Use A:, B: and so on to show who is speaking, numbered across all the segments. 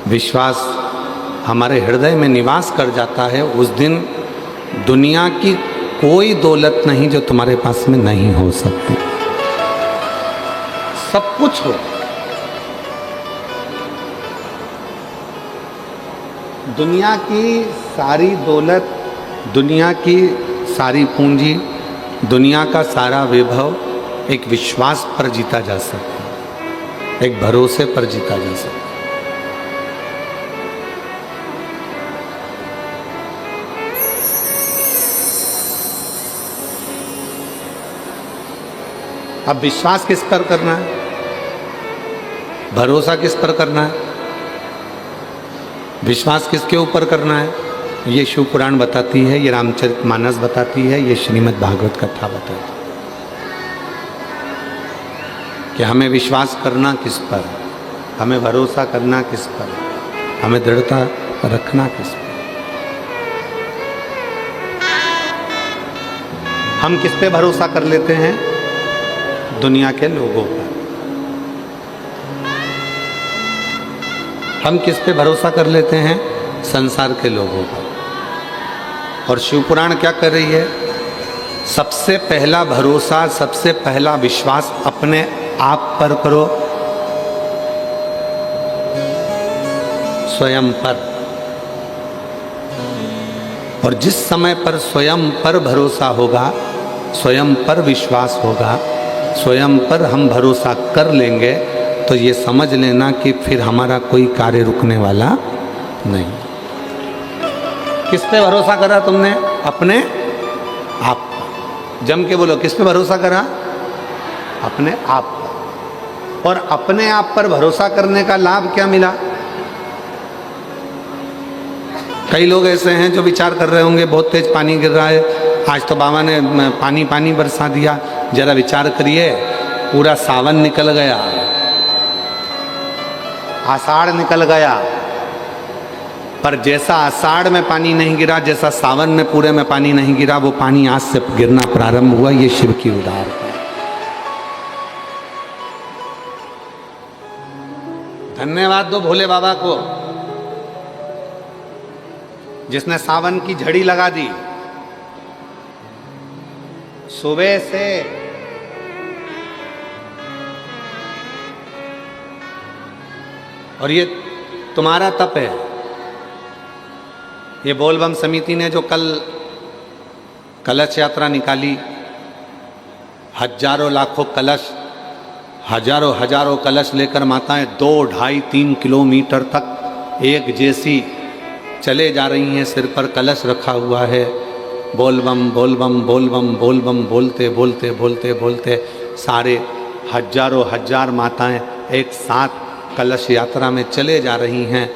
A: विश्वास हमारे हृदय में निवास कर जाता है, उस दिन दुनिया की कोई दौलत नहीं जो तुम्हारे पास में नहीं हो सकती। सब कुछ हो, दुनिया की सारी दौलत, दुनिया की सारी पूंजी, दुनिया का सारा वैभव एक विश्वास पर जीता जा सकता है, एक भरोसे पर जीता जा सकता है। अब विश्वास किस पर करना है, भरोसा किस पर करना है, विश्वास किसके ऊपर करना है, ये शिव पुराण बताती है, ये रामचरितमानस बताती है, ये श्रीमद् भागवत कथा बताती है कि हमें विश्वास करना किस पर, हमें भरोसा करना किस पर, हमें दृढ़ता रखना किस पर। हम किस पे भरोसा कर लेते हैं? दुनिया के लोगों पर। हम किस पे भरोसा कर लेते हैं? संसार के लोगों पर। और शिवपुराण क्या कर रही है? सबसे पहला भरोसा, सबसे पहला विश्वास अपने आप पर करो, स्वयं पर। और जिस समय पर स्वयं पर भरोसा होगा, स्वयं पर विश्वास होगा, स्वयं पर हम भरोसा कर लेंगे, तो ये समझ लेना कि फिर हमारा कोई कार्य रुकने वाला नहीं। किस पे भरोसा करा तुमने? अपने आप पर। जम के बोलो, किस पे भरोसा करा? अपने आप पर। और अपने आप पर भरोसा करने का लाभ क्या मिला? कई लोग ऐसे हैं जो विचार कर रहे होंगे, बहुत तेज पानी गिर रहा है, आज तो बाबा ने पानी पानी बरसा दिया। जरा विचार करिए, पूरा सावन निकल गया, आषाढ़ निकल गया, पर जैसा आषाढ़ में पानी नहीं गिरा, जैसा सावन में पूरे में पानी नहीं गिरा, वो पानी आज से गिरना प्रारंभ हुआ। ये शिव की उदार है। धन्यवाद दो भोले बाबा को, जिसने सावन की झड़ी लगा दी। सुबह से और ये तुम्हारा तप है। ये बोलबम समिति ने जो कल कलश यात्रा निकाली, हजारों लाखों कलश, हजारों हजारों कलश लेकर माताएं 2, 2.5, 3 किलोमीटर तक एक जैसी चले जा रही हैं, सिर पर कलश रखा हुआ है। बोलबम बोलबम बोलबम बोलबम बोलते बोलते बोलते बोलते सारे हजारों हजार माताएं एक साथ कलश यात्रा में चले जा रही हैं।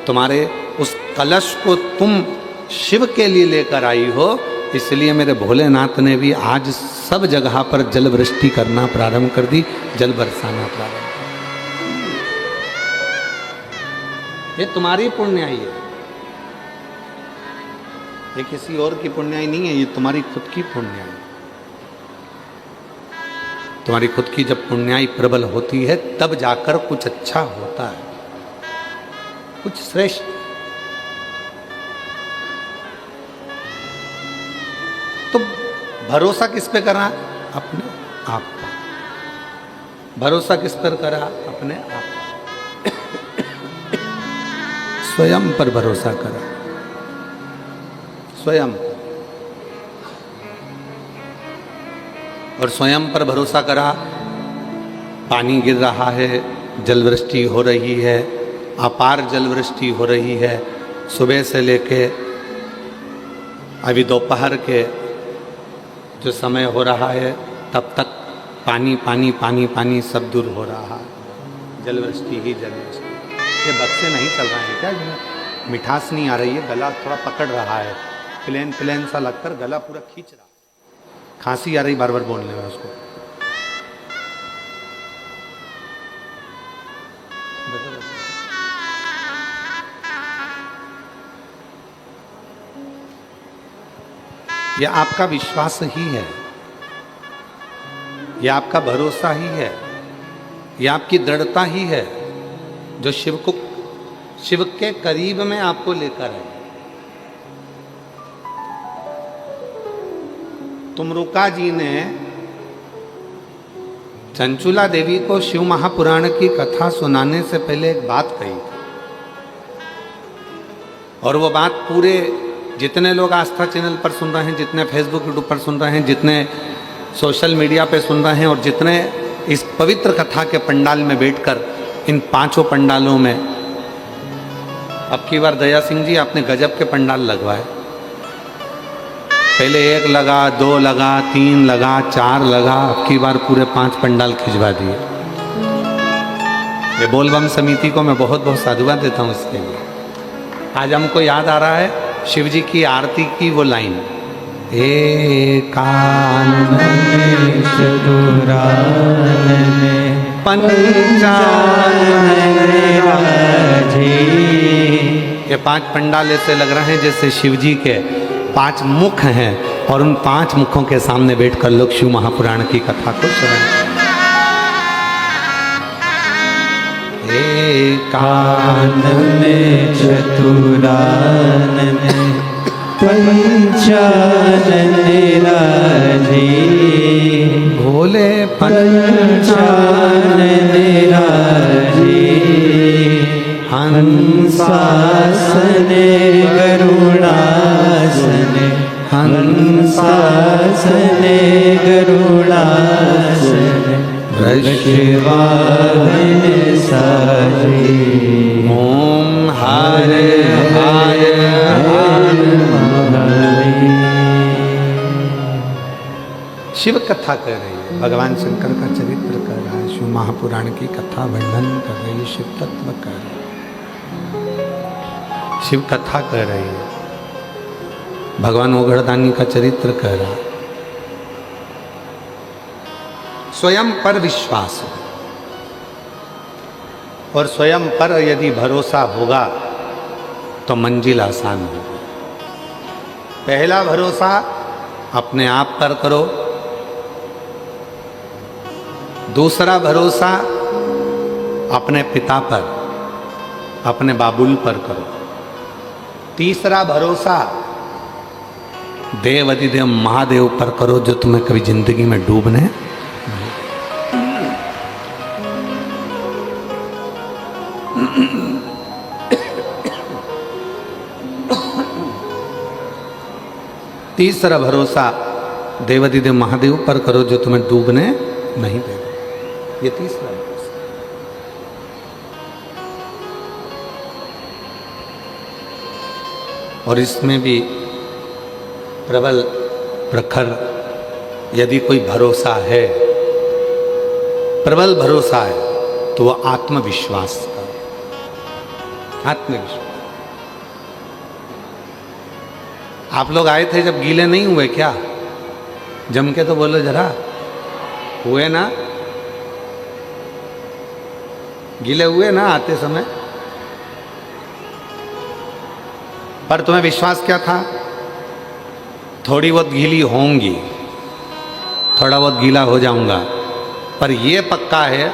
A: तुम्हारे उस कलश को तुम शिव के लिए लेकर आई हो, इसलिए मेरे भोलेनाथ ने भी आज सब जगह पर जल वृष्टि करना प्रारंभ कर दी, जल बरसाना प्रारंभ कर दी। ये तुम्हारी पुण्याई है, ये किसी और की पुण्याई नहीं है, ये तुम्हारी खुद की पुण्याई। तुम्हारी खुद की जब पुण्याई प्रबल होती है, तब जाकर कुछ अच्छा होता है, कुछ श्रेष्ठ। तो भरोसा किस पे करा? अपने आप पर। भरोसा किस पर करा? अपने आप पर। स्वयं पर भरोसा करा, स्वयं। और स्वयं पर भरोसा करा। पानी गिर रहा है, जल वृष्टि हो रही है, अपार जल वृष्टि हो रही है। सुबह से लेके अभी दोपहर के जो समय हो रहा है, तब तक पानी पानी पानी पानी सब दूर हो रहा है। जल वृष्टि ही जल वृष्टि। ये बक्से नहीं चल रहे हैं क्या? मिठास नहीं आ रही है, गला थोड़ा पकड़ रहा है, प्लेन प्लेन सा लगकर गला पूरा खींच रहा है, खांसी आ रही बार बार बोलने में उसको। यह आपका विश्वास ही है, यह आपका भरोसा ही है, यह आपकी दृढ़ता ही है जो शिव को शिव के करीब में आपको लेकर आए। तुमरुका जी ने चंचुला देवी को शिव महापुराण की कथा सुनाने से पहले एक बात कही थी, और वो बात पूरे जितने लोग आस्था चैनल पर सुन रहे हैं, जितने फेसबुक यूट्यूब पर सुन रहे हैं, जितने सोशल मीडिया पे सुन रहे हैं, और जितने इस पवित्र कथा के पंडाल में बैठकर इन 5 पंडालों में, अब की बार दया सिंह जी आपने गजब के पंडाल लगवाए। पहले 1 लगा, 2 लगा, 3 लगा, 4 लगा, अब की बार पूरे 5 पंडाल खिंचवा दिए। ये बोलबम समिति को मैं बहुत बहुत साधुवाद देता हूँ इसके लिए। आज हमको याद आ रहा है शिव जी की आरती की वो लाइन, एकानन चतुरानन पंचानन राजे। ये 5 पंडाल ऐसे लग रहे हैं जैसे शिव जी के 5 मुख हैं, और उन 5 मुखों के सामने बैठकर लोग शिव महापुराण की कथा को सुन।
B: एकानन चतुरानन पंचानन राजे।
A: भोले
B: पंचानन राजे। हंसासन गरुड़ासन हंसासन गरुड़ासन वृषवाहन साजे।
A: ओम हर हर शिव कथा कर रही है, भगवान शंकर का चरित्र कर रहा है, शिव महापुराण की कथा वर्णन कर रही है, शिव तत्व कर रही है, शिव कथा कर रही है, भगवान ओघड़दानी का चरित्र कर रहा है। स्वयं पर विश्वास हो, और स्वयं पर यदि भरोसा होगा तो मंजिल आसान होगी। पहला भरोसा अपने आप पर करो, दूसरा भरोसा अपने पिता पर, अपने बाबुल पर करो, तीसरा भरोसा देव अधिदेव महादेव पर करो, जो तुम्हें कभी जिंदगी में डूबने। तीसरा भरोसा देवाधिदेव महादेव पर करो, जो तुम्हें डूबने नहीं देगा। ये तीसरा भरोसा। और इसमें भी प्रबल प्रखर यदि कोई भरोसा है, प्रबल भरोसा है, तो वो आत्मविश्वास का, आत्मविश्वास। आप लोग आए थे जब, गीले नहीं हुए क्या? जम के तो बोलो जरा, हुए ना? गीले हुए ना आते समय? पर तुम्हें विश्वास क्या था? थोड़ी बहुत गीली होंगी, थोड़ा बहुत गीला हो जाऊंगा, पर यह पक्का है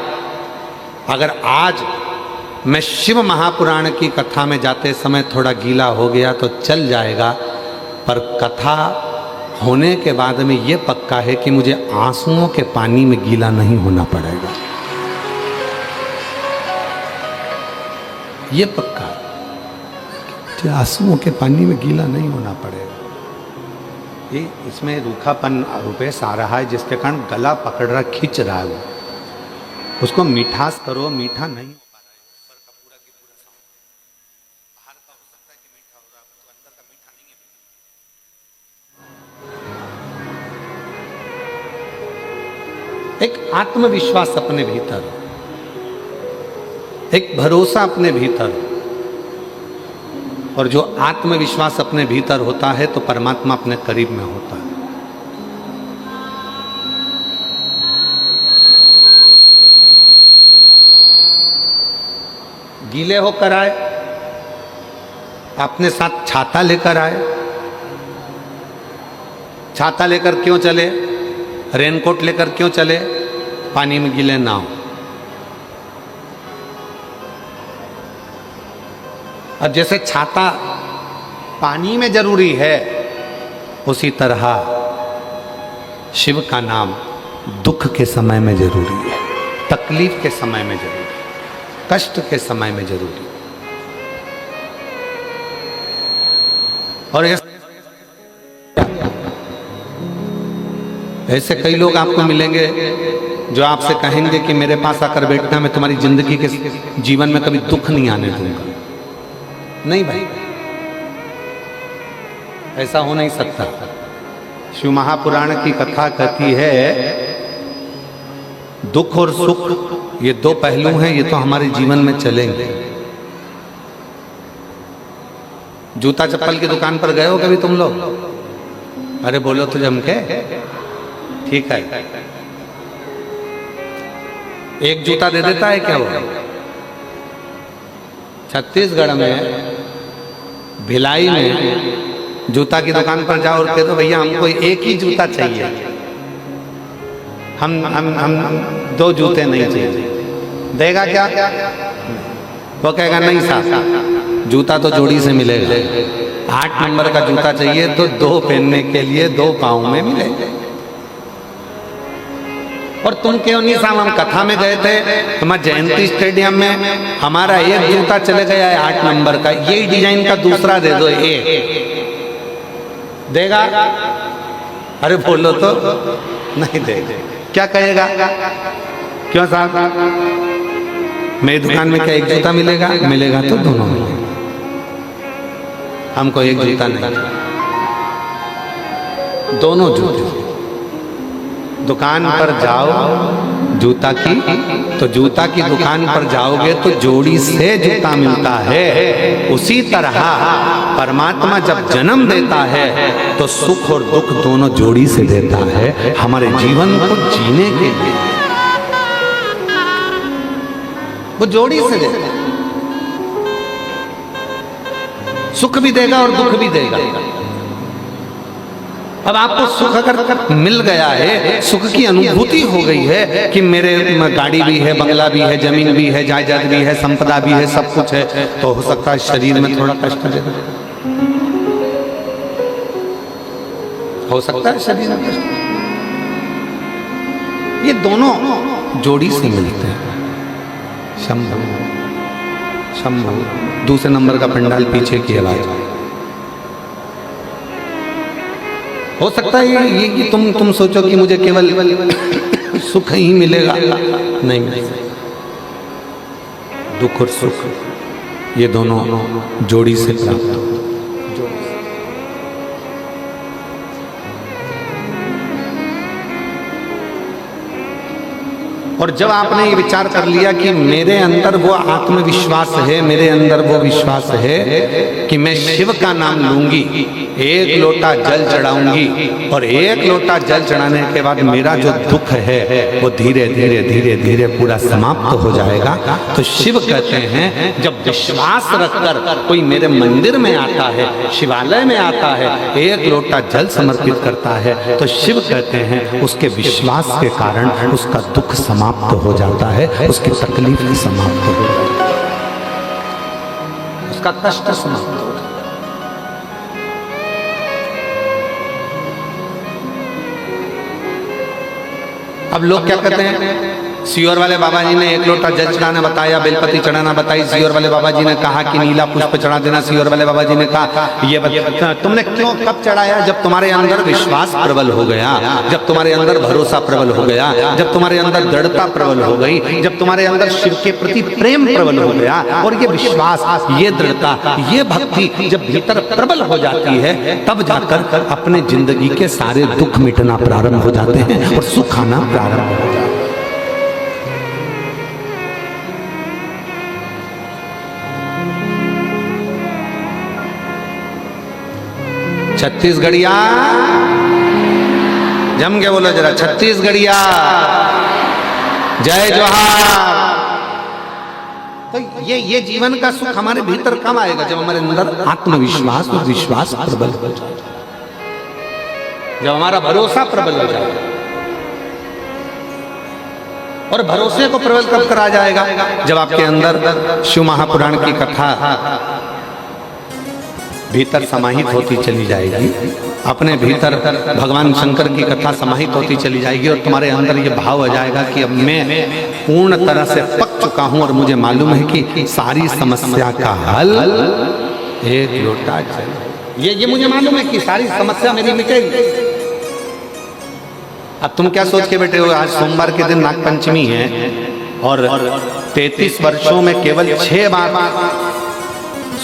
A: अगर आज मैं शिव महापुराण की कथा में जाते समय थोड़ा गीला हो गया तो चल जाएगा, पर कथा होने के बाद में ये पक्का है कि मुझे आंसुओं के पानी में गीला नहीं होना पड़ेगा। ये पक्का है, आंसुओं के पानी में गीला नहीं होना पड़ेगा। ये इसमें रूखापन रुपेश आ रहा है, जिसके कारण गला पकड़ रहा, खींच रहा है वो। उसको मिठास करो, मीठा नहीं हो पा रहा है। ऊपर का पूरा की पूरा साउंड, बाहर का हो सकता है कि मीठा हो रहा है, तो अंदर का मीठा नहीं है। एक आत्मविश्वास अपने भीतर, एक भरोसा अपने भीतर, और जो आत्मविश्वास अपने भीतर होता है तो परमात्मा अपने करीब में होता है। गीले होकर आए, अपने साथ छाता लेकर आए। छाता लेकर क्यों चले? रेनकोट लेकर क्यों चले? पानी में गीले ना हो। अब जैसे छाता पानी में जरूरी है, उसी तरह शिव का नाम दुख के समय में जरूरी है, तकलीफ के समय में जरूरी है, कष्ट के समय में जरूरी है। और ऐसे कई लोग आपको मिलेंगे जो आपसे कहेंगे कि मेरे पास आकर बैठना, मैं तुम्हारी जिंदगी के जीवन में कभी दुख नहीं आने दूंगा। नहीं भाई, ऐसा हो नहीं सकता। शिव महापुराण की कथा कहती है दुख और सुख ये दो पहलू हैं, ये तो हमारे जीवन में चलेंगे। जूता चप्पल की दुकान पर गए हो कभी तुम लोग? अरे बोलो तो जम के, ठीक है। एक जूता दे देता है क्या वो? छत्तीसगढ़ में भिलाई में जूता की दुकान पर जाओ और कह दो भैया हमको एक ही जूता चाहिए, हम दो जूते नहीं चाहिए। देगा क्या? वो कहेगा नहीं साहब, जूता तो जोड़ी से मिलेगा। 8 नंबर का जूता चाहिए तो 2 पहनने के लिए 2 पाँव में मिलेगा। और तुम क्यों नहीं साहब, हम कथा में गए थे तुम्हारे जयंती स्टेडियम में, हमारा एक जूता चले गया है 8 नंबर का, यही डिजाइन का दूसरा दे दो, एक देगा? अरे बोलो तो नहीं देगा। क्या कहेगा? क्यों साहब, मेरी दुकान में क्या एक जूता मिलेगा? मिलेगा तो दोनों मिलेगा, हमको एक जूता नहीं, दोनों जूते। दुकान पर जाओ जूता की, तो जूता की दुकान पर जाओगे तो जोड़ी से जूता मिलता है। उसी तरह परमात्मा जब जन्म देता है तो सुख और दुख दोनों जोड़ी से देता है, हमारे जीवन को जीने के लिए वो जोड़ी से देता है। सुख भी देगा और दुख भी देगा। अब आपको सुख अगर मिल गया है, सुख की अनुभूति हो गई है कि मेरे गाड़ी भी है, बंगला भी है, जमीन भी है, जायदाद भी है, संपदा भी है, सब कुछ है, तो हो सकता है शरीर में थोड़ा कष्ट दे, हो सकता है शरीर में कष्ट। ये दोनों जोड़ी से मिलते हैं। शंभु शंभु, दूसरे नंबर का पंडाल पीछे की आवाज। हो सकता है ये तुम सोचो कि मुझे केवल सुख ही मिलेगा, नहीं मिलेगा। दुख और सुख ये दोनों जोड़ी से प्राप्त हो। और जब आपने ये विचार कर लिया कि मेरे अंदर वो आत्मविश्वास है, मेरे अंदर वो विश्वास है कि मैं शिव का नाम लूंगी, एक लोटा जल चढ़ाऊंगी, और एक लोटा जल चढ़ाने के बाद मेरा जो दुख है वो धीरे धीरे धीरे धीरे पूरा समाप्त हो जाएगा। तो शिव कहते हैं जब विश्वास रखकर कोई मेरे मंदिर में आता है, शिवालय में आता है, एक लोटा जल समर्पित करता है, तो शिव कहते हैं उसके विश्वास के कारण उसका दुख समाप्त हो जाता है, उसकी तकलीफ समाप्त हो जाती है, उसका कष्ट समाप्त हो जाता है। अब लोग क्या कहते हैं, सियोर वाले बाबा जी ने एक लोटा जल चढ़ाना बताया, बेलपति चढ़ाना बताई, सियोर वाले बाबा जी ने कहा कि नीला पुष्प चढ़ा देना, सियोर वाले बाबा जी ने कहा ये तुमने क्यों कब चढ़ाया? जब तुम्हारे अंदर विश्वास प्रबल हो गया, जब तुम्हारे अंदर भरोसा प्रबल हो गया, जब तुम्हारे अंदर दृढ़ता प्रबल हो गई, जब तुम्हारे अंदर शिव के प्रति प्रेम प्रबल हो गया, और ये विश्वास, ये दृढ़ता, ये भक्ति जब भीतर प्रबल हो जाती है, तब जाकर अपने जिंदगी के सारे दुख मिटना प्रारंभ हो जाते हैं और सुख आना प्रारंभ हो जाता है। छत्तीसगढ़िया जम के बोलो जरा, छत्तीसगढ़िया जय जोहार। तो ये जीवन का सुख हमारे भीतर कब आएगा? जब हमारे अंदर आत्मविश्वास और विश्वास प्रबल हो जाए, जब हमारा भरोसा प्रबल हो जाए। और भरोसे को प्रबल कब करा जाएगा? जब आपके अंदर शिव महापुराण की कथा भीतर समाहित होती चली जाएगी, अपने भीतर भगवान शंकर की कथा समाहित होती चली जाएगी और तुम्हारे अंदर ये भाव आ जाएगा कि अब मैं पूर्ण तरह से पक चुका हूं और मुझे मालूम है कि सारी समस्या का हल एक लोटा जल। ये मुझे मालूम है कि सारी समस्या मेरी मिटेगी। अब तुम क्या सोच के बैठे हो, आज सोमवार के दिन नागपंचमी है और 33 वर्षों में केवल 6 बार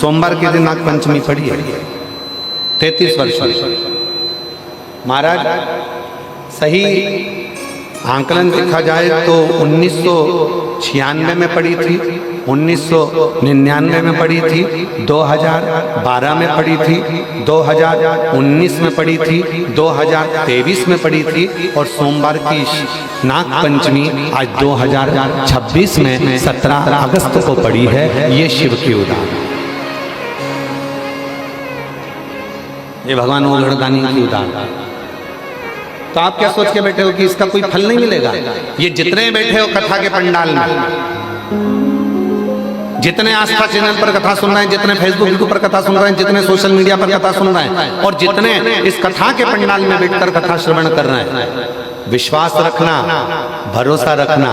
A: सोमवार के दिन नागपंचमी पड़ी है। 33 वर्षों महाराज सही आंकलन देखा जाए तो 1996 में पड़ी थी, 1999 में पड़ी थी, 2012 में पड़ी थी, 2019 में पड़ी थी, 2023 में पड़ी थी और सोमवार की नागपंचमी आज 2026 में 17 अगस्त को पड़ी है। ये शिव की उदाहरण, ये भगवान ओघड़दानी की उदाहरण। तो आप क्या सोच के बैठे हो कि इसका कोई फल नहीं मिलेगा? ये जितने बैठे हो कथा के पंडाल में, जितने आस्था चैनल पर कथा सुन रहे हैं, जितने फेसबुक पर कथा सुन रहे हैं, जितने सोशल मीडिया पर कथा सुन रहे हैं और जितने इस कथा के पंडाल में बैठकर कथा श्रवण कर रहे हैं, विश्वास रखना, भरोसा रखना।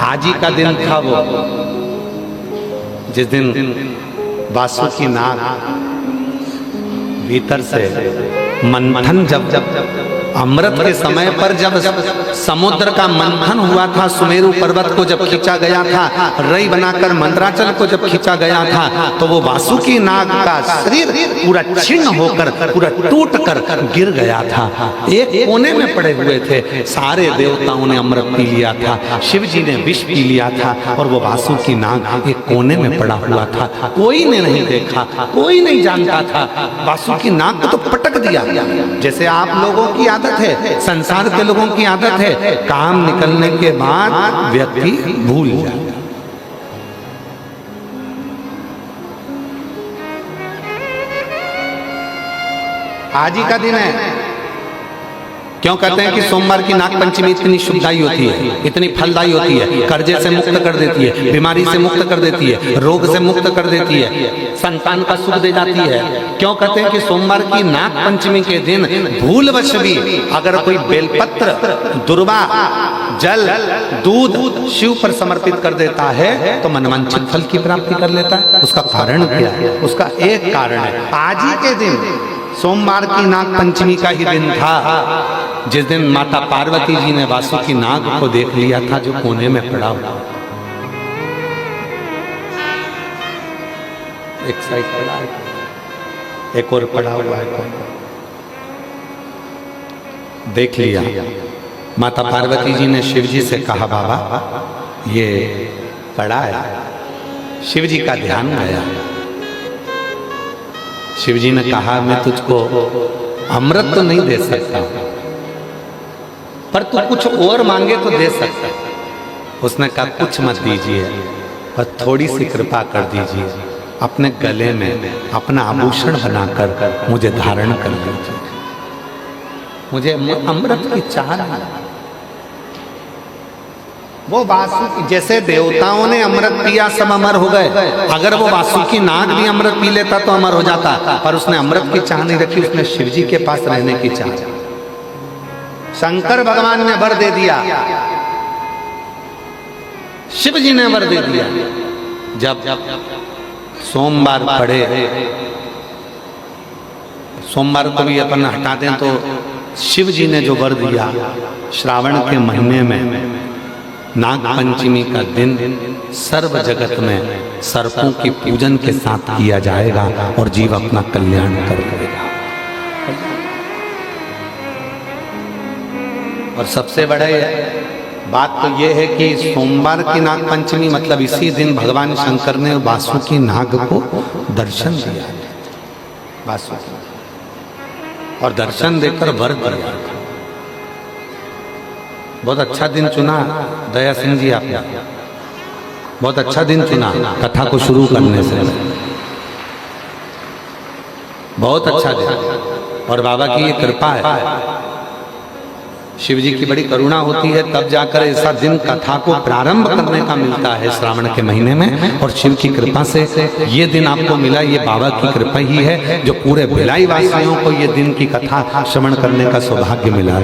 A: आज ही का दिन था वो जिस दिन वासुकी नाग भीतर से मंथन, जब अमृत के समय पर जब समुद्र का मंथन हुआ था, सुमेरु पर्वत को जब खींचा गया था, रई बनाकर मंदराचल को जब खींचा गया था, तो वो वासुकी नाग का शरीर पूरा छिन्न होकर, पूरा टूट कर गिर गया था। एक कोने में पड़े हुए थे, सारे देवताओं ने अमृत पी लिया था, शिव जी ने विष पी लिया था और वो वासुकी नाग एक कोने में पड़ा हुआ था। कोई ने नहीं देखा, कोई नहीं जानता था। वासुकी नाग को तो पटक दिया, जैसे आप लोगों की आदत है, संसार के लोगों की आदत है, काम निकलने के बाद व्यक्ति भूल जाता। आज ही का दिन है। क्यों कहते हैं कि सोमवार की नागपंचमी इतनी शुभदायी होती है, इतनी फलदायी होती है, कर्जे से मुक्त कर देती है, बीमारी से मुक्त कर देती है, रोग से मुक्त कर देती है, संतान का सुख दे जाती है। क्यों कहते हैं कि सोमवार की नागपंचमी के दिन भूलवश भी अगर कोई बेलपत्र, दुर्वा, जल, दूध शिव पर समर्पित कर देता है तो मनवांछित फल की प्राप्ति कर लेता है। उसका कारण क्या है? उसका एक कारण है, आज ही के दिन सोमवार की नागपंचमी का ही दिन था जिस दिन माता पार्वती जी ने वासुकी नाग को देख लिया था जो कोने में पड़ा हुआ, एक साइड पड़ा है, एक और पड़ा हुआ है, देख लिया। माता पार्वती जी ने शिव जी से कहा, बाबा ये पड़ा है। शिव जी का ध्यान आया। शिव जी ने कहा, मैं तुझको अमृत तो नहीं दे सकता, पर तू कुछ और मांगे तो दे सकता। उसने कहा, कुछ मत दीजिए, पर थोड़ी सी कृपा कर दीजिए, अपने गले में अपना आभूषण बनाकर मुझे धारण कर दीजिए, मुझे अमृत की चाह है। वो वासुकी, जैसे देवताओं ने अमृत पिया सब अमर हो गए, अगर वो वासुकी नाग भी अमृत पी लेता तो अमर हो जाता, पर उसने अमृत की चाह नहीं रखी, उसने शिव जी के पास रहने की चाह। शंकर भगवान ने वर दे दिया, शिव जी ने वर दे दिया। जब सोमवार पड़े, सोमवार को भी अपन हटा दें तो शिव जी ने जो वर दिया, श्रावण के महीने में नागपंचमी का दिन सर्व जगत में सर्पों की पूजन के साथ किया जाएगा और जीव अपना कल्याण कर लेगा। और सबसे बड़ा बात तो यह है कि सोमवार की नागपंचमी मतलब इसी दिन भगवान शंकर ने वासुकी नाग को दर्शन दिया, वासुकी, और दर्शन देकर वर दिया। बहुत अच्छा दिन चुना दया सिंह जी, आपने बहुत अच्छा दिन चुना कथा को शुरू करने से, बहुत अच्छा दिन। और बाबा की ये कृपा है, शिव जी की बड़ी करुणा होती है, तब जाकर ऐसा दिन कथा को प्रारंभ करने का मिलता है श्रावण के महीने में। और शिव की कृपा से ये दिन आपको मिला, ये बाबा की कृपा ही है जो पूरे भिलाई वासियों को ये दिन की कथा श्रवण करने का सौभाग्य मिला।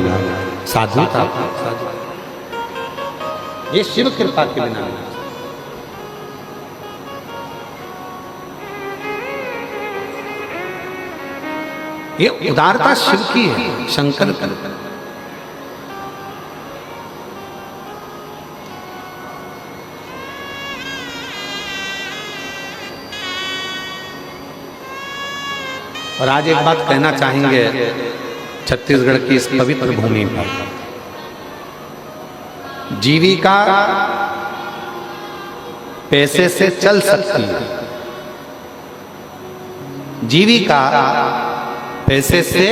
A: साधु था, ये शिव कृपा के बिना। ये उदारता शिव की है, शंकर की। और आज एक बात कहना चाहेंगे छत्तीसगढ़ की इस पवित्र भूमि पर, जीविका पैसे से चल सकती है, जीविका पैसे से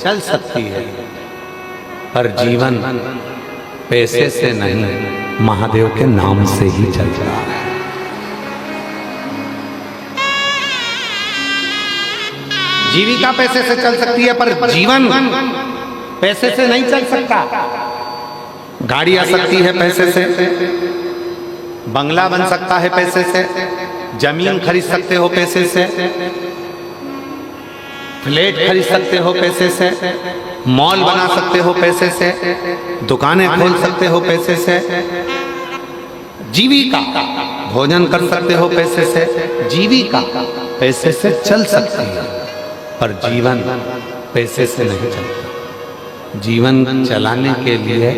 A: चल सकती है, पर जीवन पैसे से नहीं, महादेव के नाम से ही चल रहा है। जीविका पैसे से चल सकती है, पर जीवन पैसे से नहीं चल सकता। गाड़ी आ सकती है पैसे से, बंगला बन सकता है पैसे से, जमीन खरीद सकते हो पैसे से, फ्लैट खरीद सकते हो पैसे से, मॉल बना सकते हो पैसे से, दुकानें खोल सकते हो पैसे से, जीविका भोजन कर सकते हो पैसे से, जीविका पैसे से चल सकती है, पर जीवन पैसे से नहीं चलता। जीवन चलाने के लिए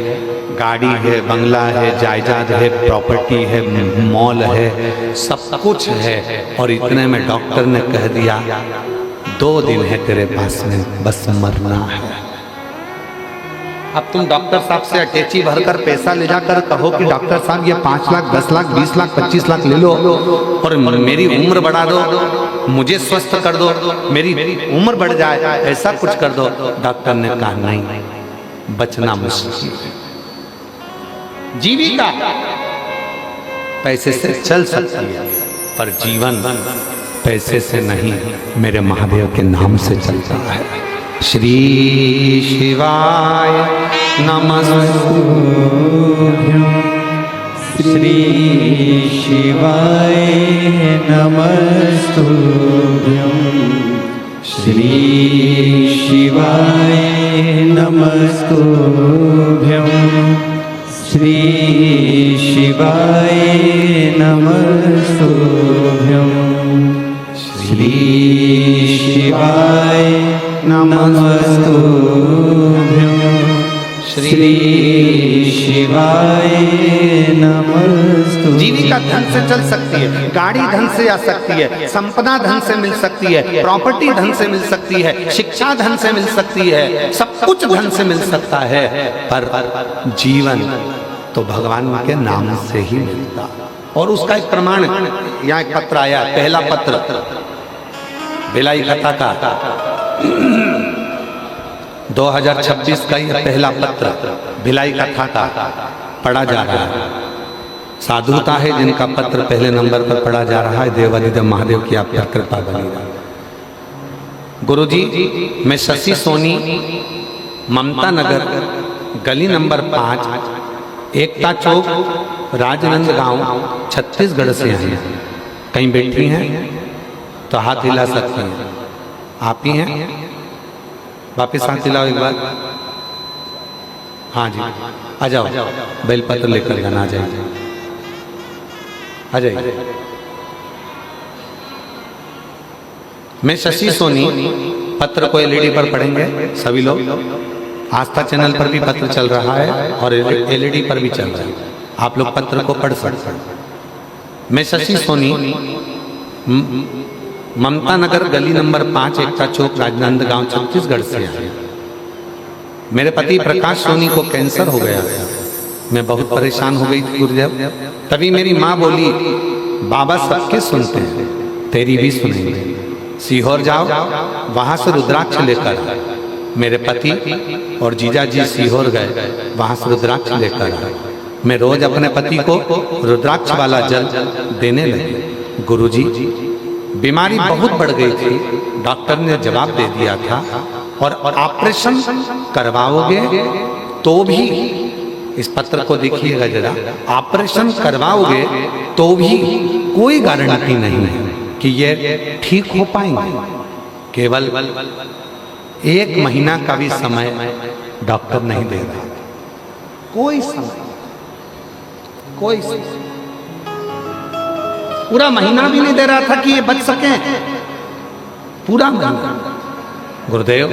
A: गाड़ी है, बंगला है, जायदाद है, प्रॉपर्टी है, मॉल है, सब कुछ है। और इतने में डॉक्टर ने कह दिया 2 दिन है तेरे पास में, बस मरना है। अब तुम डॉक्टर साहब से अटैची भरकर पैसा ले जाकर कहो कि डॉक्टर साहब ये 5 लाख, 10 लाख, 20 लाख, 25 लाख ले लो और मेरी उम्र बढ़ा दो, मुझे स्वस्थ कर दो, मेरी उम्र बढ़ जाए, ऐसा कुछ कर दो। डॉक्टर ने कहा नहीं, बचना मुश्किल है। जीविका पैसे से चल सकती है, पर जीवन पैसे से नहीं, मेरे महादेव के नाम से चलता है। श्री शिवाय नमस्तुभ्यं,
B: श्री शिवाय नमस्तुभ्यं, श्री शिवाय नमस्तुभ्यं, श्री शिवाय नमस्तुभ्यं, श्री शिवाय नमस्तुभ्यं, श्री शिवाय नमस्तुभ्यं।
A: जीविका धन से चल सकती है, गाड़ी धन से आ सकती है, संपदा धन से मिल सकती है, प्रॉपर्टी धन से मिल सकती है, शिक्षा धन से मिल सकती है, सब कुछ धन से मिल सकता है, पर जीवन तो भगवान के नाम से ही मिलता। और उसका एक प्रमाण, यहाँ एक पत्र आया, पहला पत्र भिलाई कथा का 2026 का यह पहला पत्र भिलाई कथा का पढ़ा जा रहा है। साधुता है जिनका पत्र पहले नंबर पर पढ़ा जा रहा है। देवादिदेव महादेव की आप पर कृपा बनी रहे। गुरुजी, मैं शशि सोनी, ममता नगर, गली नंबर 5, एकता चौक, राजनांदगांव, छत्तीसगढ़ से आई हैं। कहीं बैठी हैं तो हाथ हिला सकती हैं। आप ही हैं? वापिस हाथ हिलाओ एक बार। हाँ जी, आ जाओ, बेलपत्र लेकर जाना, आ जाइए, आ जाइए। मैं शशि सोनी, पत्र को एलईडी पर पढ़ेंगे सभी लोग। आस्था चैनल पर भी पत्र चल रहा है और एलईडी पर भी चल रहा है, आप लोग पत्र को पढ़ सकते हैं। मैं शशि सोनी, ममता नगर, गली नंबर 5, एकता चौक, राजनांदगांव, छत्तीसगढ़ से आया। मेरे पति प्रकाश सोनी को कैंसर हो गया था। मैं बहुत परेशान हो गई थी गुरुदेव। तभी मेरी माँ बोली, बाबा सबके सुनते हैं, तेरी भी सुनेंगे। सीहोर जाओ, वहां से रुद्राक्ष लेकर। मेरे पति और जीजा जी सीहोर गए, वहां से रुद्राक्ष लेकर आए। मैं रोज अपने पति को रुद्राक्ष वाला जल देने लगी। गुरुजी, बीमारी बहुत बढ़ गई थी। डॉक्टर ने जवाब दे दिया था, और ऑपरेशन करवाओगे तो भी, इस पत्र को देखिएगा जरा, ऑपरेशन करवाओगे तो भी कोई गारंटी नहीं है कि ये ठीक हो पाएंगे। केवल 1 महीना का भी समय डॉक्टर नहीं दे रहा, कोई समय, कोई समय, पूरा महीना भी नहीं दे रहा था कि ये बच सके, पूरा महीना। गुरुदेव,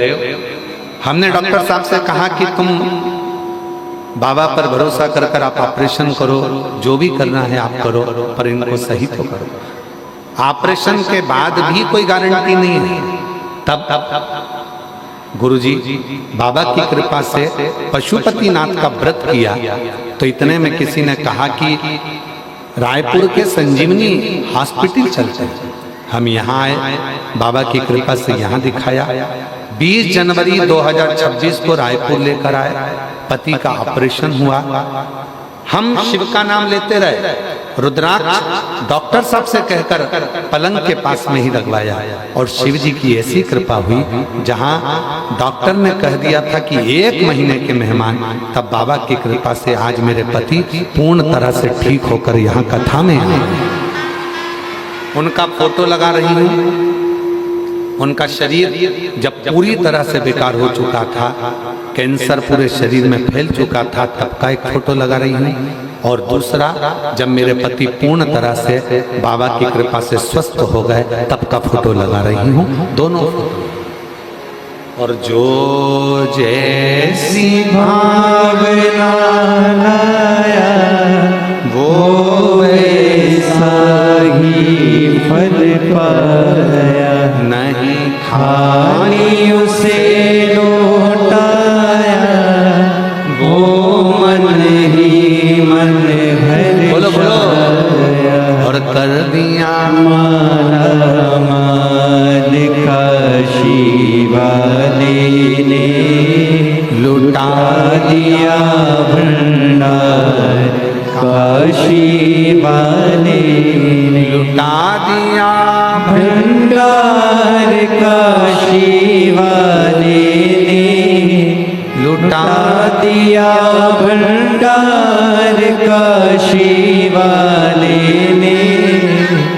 A: हमने डॉक्टर साहब से कहा कि तुम बाबा पर भरोसा कर कर आप ऑपरेशन करो, जो भी करना है आप करो, पर इनको सही तो करो। ऑपरेशन के बाद भी कोई गारंटी नहीं है। तब गुरुजी बाबा की कृपा से पशुपतिनाथ का व्रत किया, तो इतने में किसी ने कहा कि रायपुर के संजीवनी हॉस्पिटल चलते हैं। हम यहाँ आए, बाबा की कृपा से यहाँ दिखाया। 20 जनवरी 2026 को रायपुर लेकर आए, पति का ऑपरेशन हुआ। हम शिव का नाम लेते रहे, रुद्राक्ष डॉक्टर साहब से कहकर पलंग के पास में ही लगवाया, और शिव जी की ऐसी कृपा हुई, जहां डॉक्टर ने कह दिया था कि 1 महीने के मेहमान, तब बाबा की कृपा से आज मेरे पति पूर्ण तरह से ठीक होकर यहाँ कथा में आए। उनका फोटो लगा रही हूँ। उनका शरीर जब पूरी तरह से बेकार हो चुका था, कैंसर पूरे शरीर में फैल चुका था, तब का एक फोटो लगा रही हूँ, और दूसरा जब मेरे पति पूर्ण तरह से बाबा की कृपा से स्वस्थ हो गए, तब का फोटो लगा रही हूँ, दोनों फोटो। और जो जैसी भावना लाया वो
B: वैसा ही फल पाया,
A: नहीं
B: खाली उसे लौटाया, वो मन ही मन भर
A: बोलो बोलो,
B: जाया।
A: और कर दिया
B: माला माल काशी वाले ने लुटा दिया भंडार, काशी वाले ने
A: लुटा दिया
B: भंडार, काशी वाले ने लुटा दिया भंडार, काशी वाले ने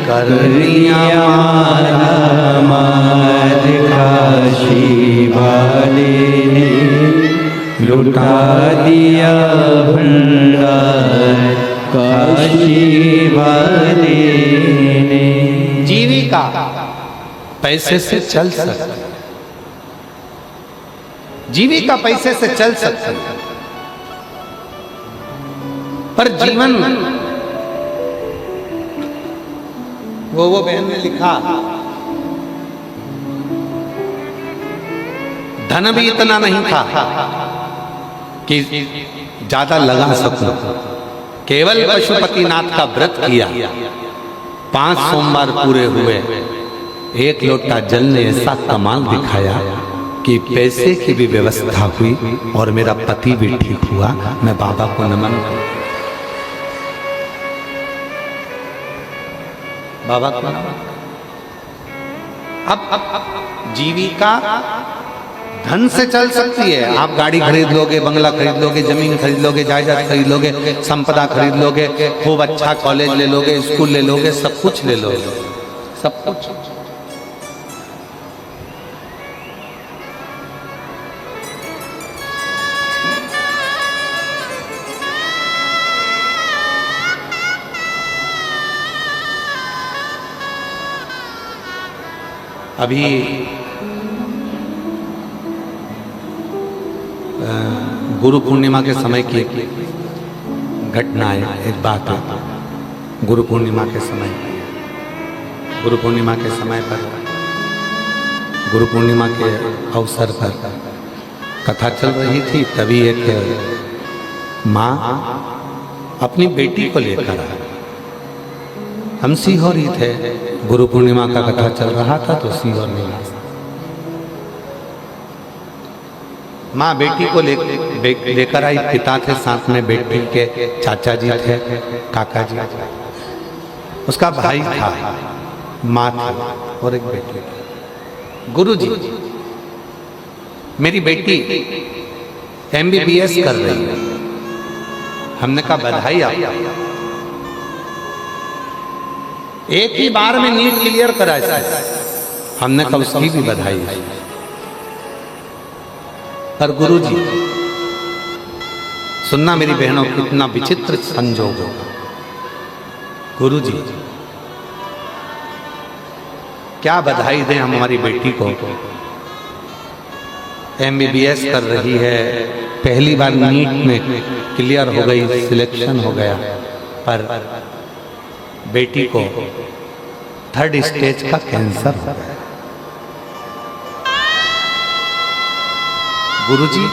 A: कर
B: दिया माला माल, काशी वाले ने लुटा दिया भंडार, काशी वाले ने।
A: जीविका पैसे से चल सकती, जीविका पैसे से चल सकती, पर जीवन, वो बहन ने लिखा, धन भी इतना नहीं था कि ज्यादा लगा सकूं। केवल पशुपतिनाथ का व्रत किया, 5 सोमवार पूरे हुए, 1 लोटा जल ने ऐसा कमाल दिखाया कि पैसे की भी व्यवस्था हुई और मेरा पति भी ठीक हुआ। मैं बाबा को नमन करता हूं, बाबा को नमन। अब जीविका धन से चल सकती है। आप गाड़ी खरीद लोगे, बंगला खरीद लोगे, जमीन खरीद लोगे, जायदाद खरीद लोगे, संपदा खरीद लोगे, खूब अच्छा कॉलेज ले लोगे, स्कूल ले लोगे, सब कुछ ले लोगे, सब कुछ। अभी गुरु पूर्णिमा के समय की घटना है, एक बात है। गुरु पूर्णिमा के समय पर गुरु पूर्णिमा के अवसर पर कथा चल रही थी, तभी एक माँ अपनी बेटी को लेकर आई। हम सीहोर ही थे, गुरु पूर्णिमा का कथा चल रहा था, तो सीहोर में माँ बेटी को लेकर आई। पिता थे साथ में, बेटी के चाचा जी थे, काका जी, उसका भाई था, माँ थी और एक बेटी थी। गुरु जी, मेरी बेटी MBBS कर रही है। हमने कहा बधाई आपको, एक ही बार में नीट क्लियर करा इसने। हमने कहा उसकी भी बधाई है। पर गुरुजी सुनना मेरी बहनों, कितना विचित्र संजोग होगा। गुरुजी क्या बधाई दें हम हमारी बेटी को, MBBS कर रही है, पहली बार नीट में क्लियर हो गई, सिलेक्शन हो गया, पर बेटी को 3rd स्टेज का कैंसर हो गया। गुरुजी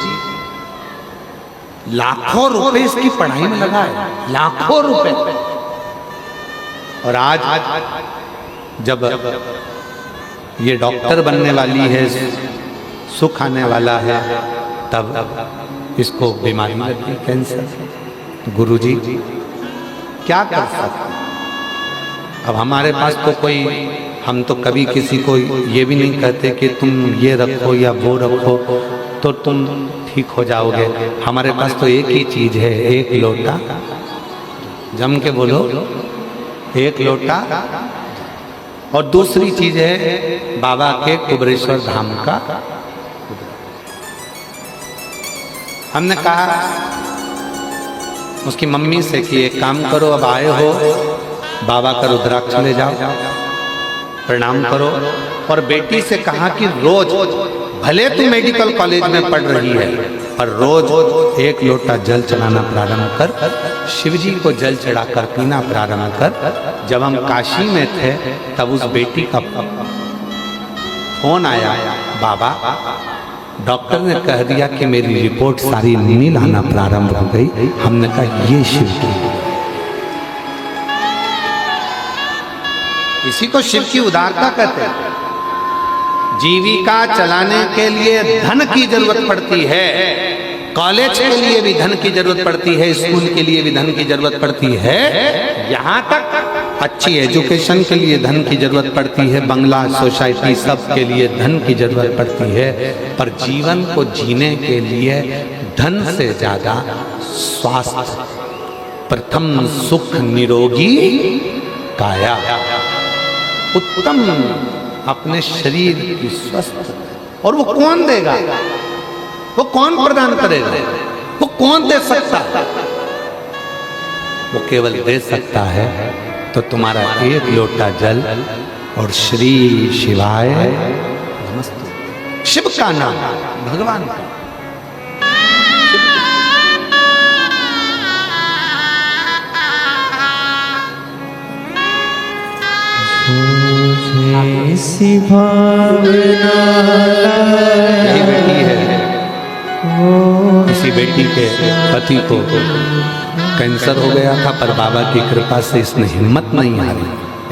A: लाखों रुपए इसकी पढ़ाई में लगा है, लाखों रुपए। और आज जब ये डॉक्टर बनने वाली है, सुख आने वाला है, तब इसको बीमारी लगी, कैंसर। गुरुजी क्या कर सकते? अब हमारे पास तो कोई, हम तो कभी किसी को ये भी नहीं कहते कि तुम ये रखो या वो रखो तो तुम ठीक हो जाओगे। हमारे पास तो एक ही चीज है, एक लोटा। जम के बोलो, एक लोटा। और दूसरी चीज है बाबा के कुबरेश्वर धाम का। हमने कहा उसकी मम्मी से कि एक काम करो, अब आए हो बाबा का रुद्राक्ष ले जाओ, प्रणाम करो। और बेटी से कहा कि रोज, भले तू मेडिकल कॉलेज में पढ़ रही है, पर रोज एक लोटा जल चढ़ाना प्रारंभ कर, शिव जी को जल चढ़ाकर पीना प्रारंभ कर। जब हम काशी में थे तब उस बेटी का फोन आया, बाबा डॉक्टर ने कह दिया कि मेरी रिपोर्ट सारी नील आना प्रारंभ हो गई। हमने कहा ये शिव की, इसी को शिव की उदारता कहते हैं। जीविका चलाने के लिए धन की जरूरत पड़ती है, कॉलेज के लिए भी धन की जरूरत पड़ती है, स्कूल के लिए भी धन की जरूरत पड़ती है, यहाँ तक अच्छी एजुकेशन के लिए धन की जरूरत पड़ती है, बंगला, सोसाइटी, सब के लिए धन की जरूरत पड़ती है। पर जीवन को जीने के लिए धन से ज्यादा स्वास्थ्य, प्रथम सुख निरोगी काया, उत्तम अपने शरीर की स्वस्थ। और वो कौन देगा, वो कौन प्रदान करेगा, वो कौन दे सकता है? वो केवल दे सकता है तो तुम्हारा एक लोटा जल और श्री शिवाय नमस्ते, शिव का नाम, भगवान का।
B: ऐसी भावना
A: यही बेटी है, इसी बेटी के पति को कैंसर हो गया था, पर बाबा की कृपा से इसने हिम्मत नहीं हारी।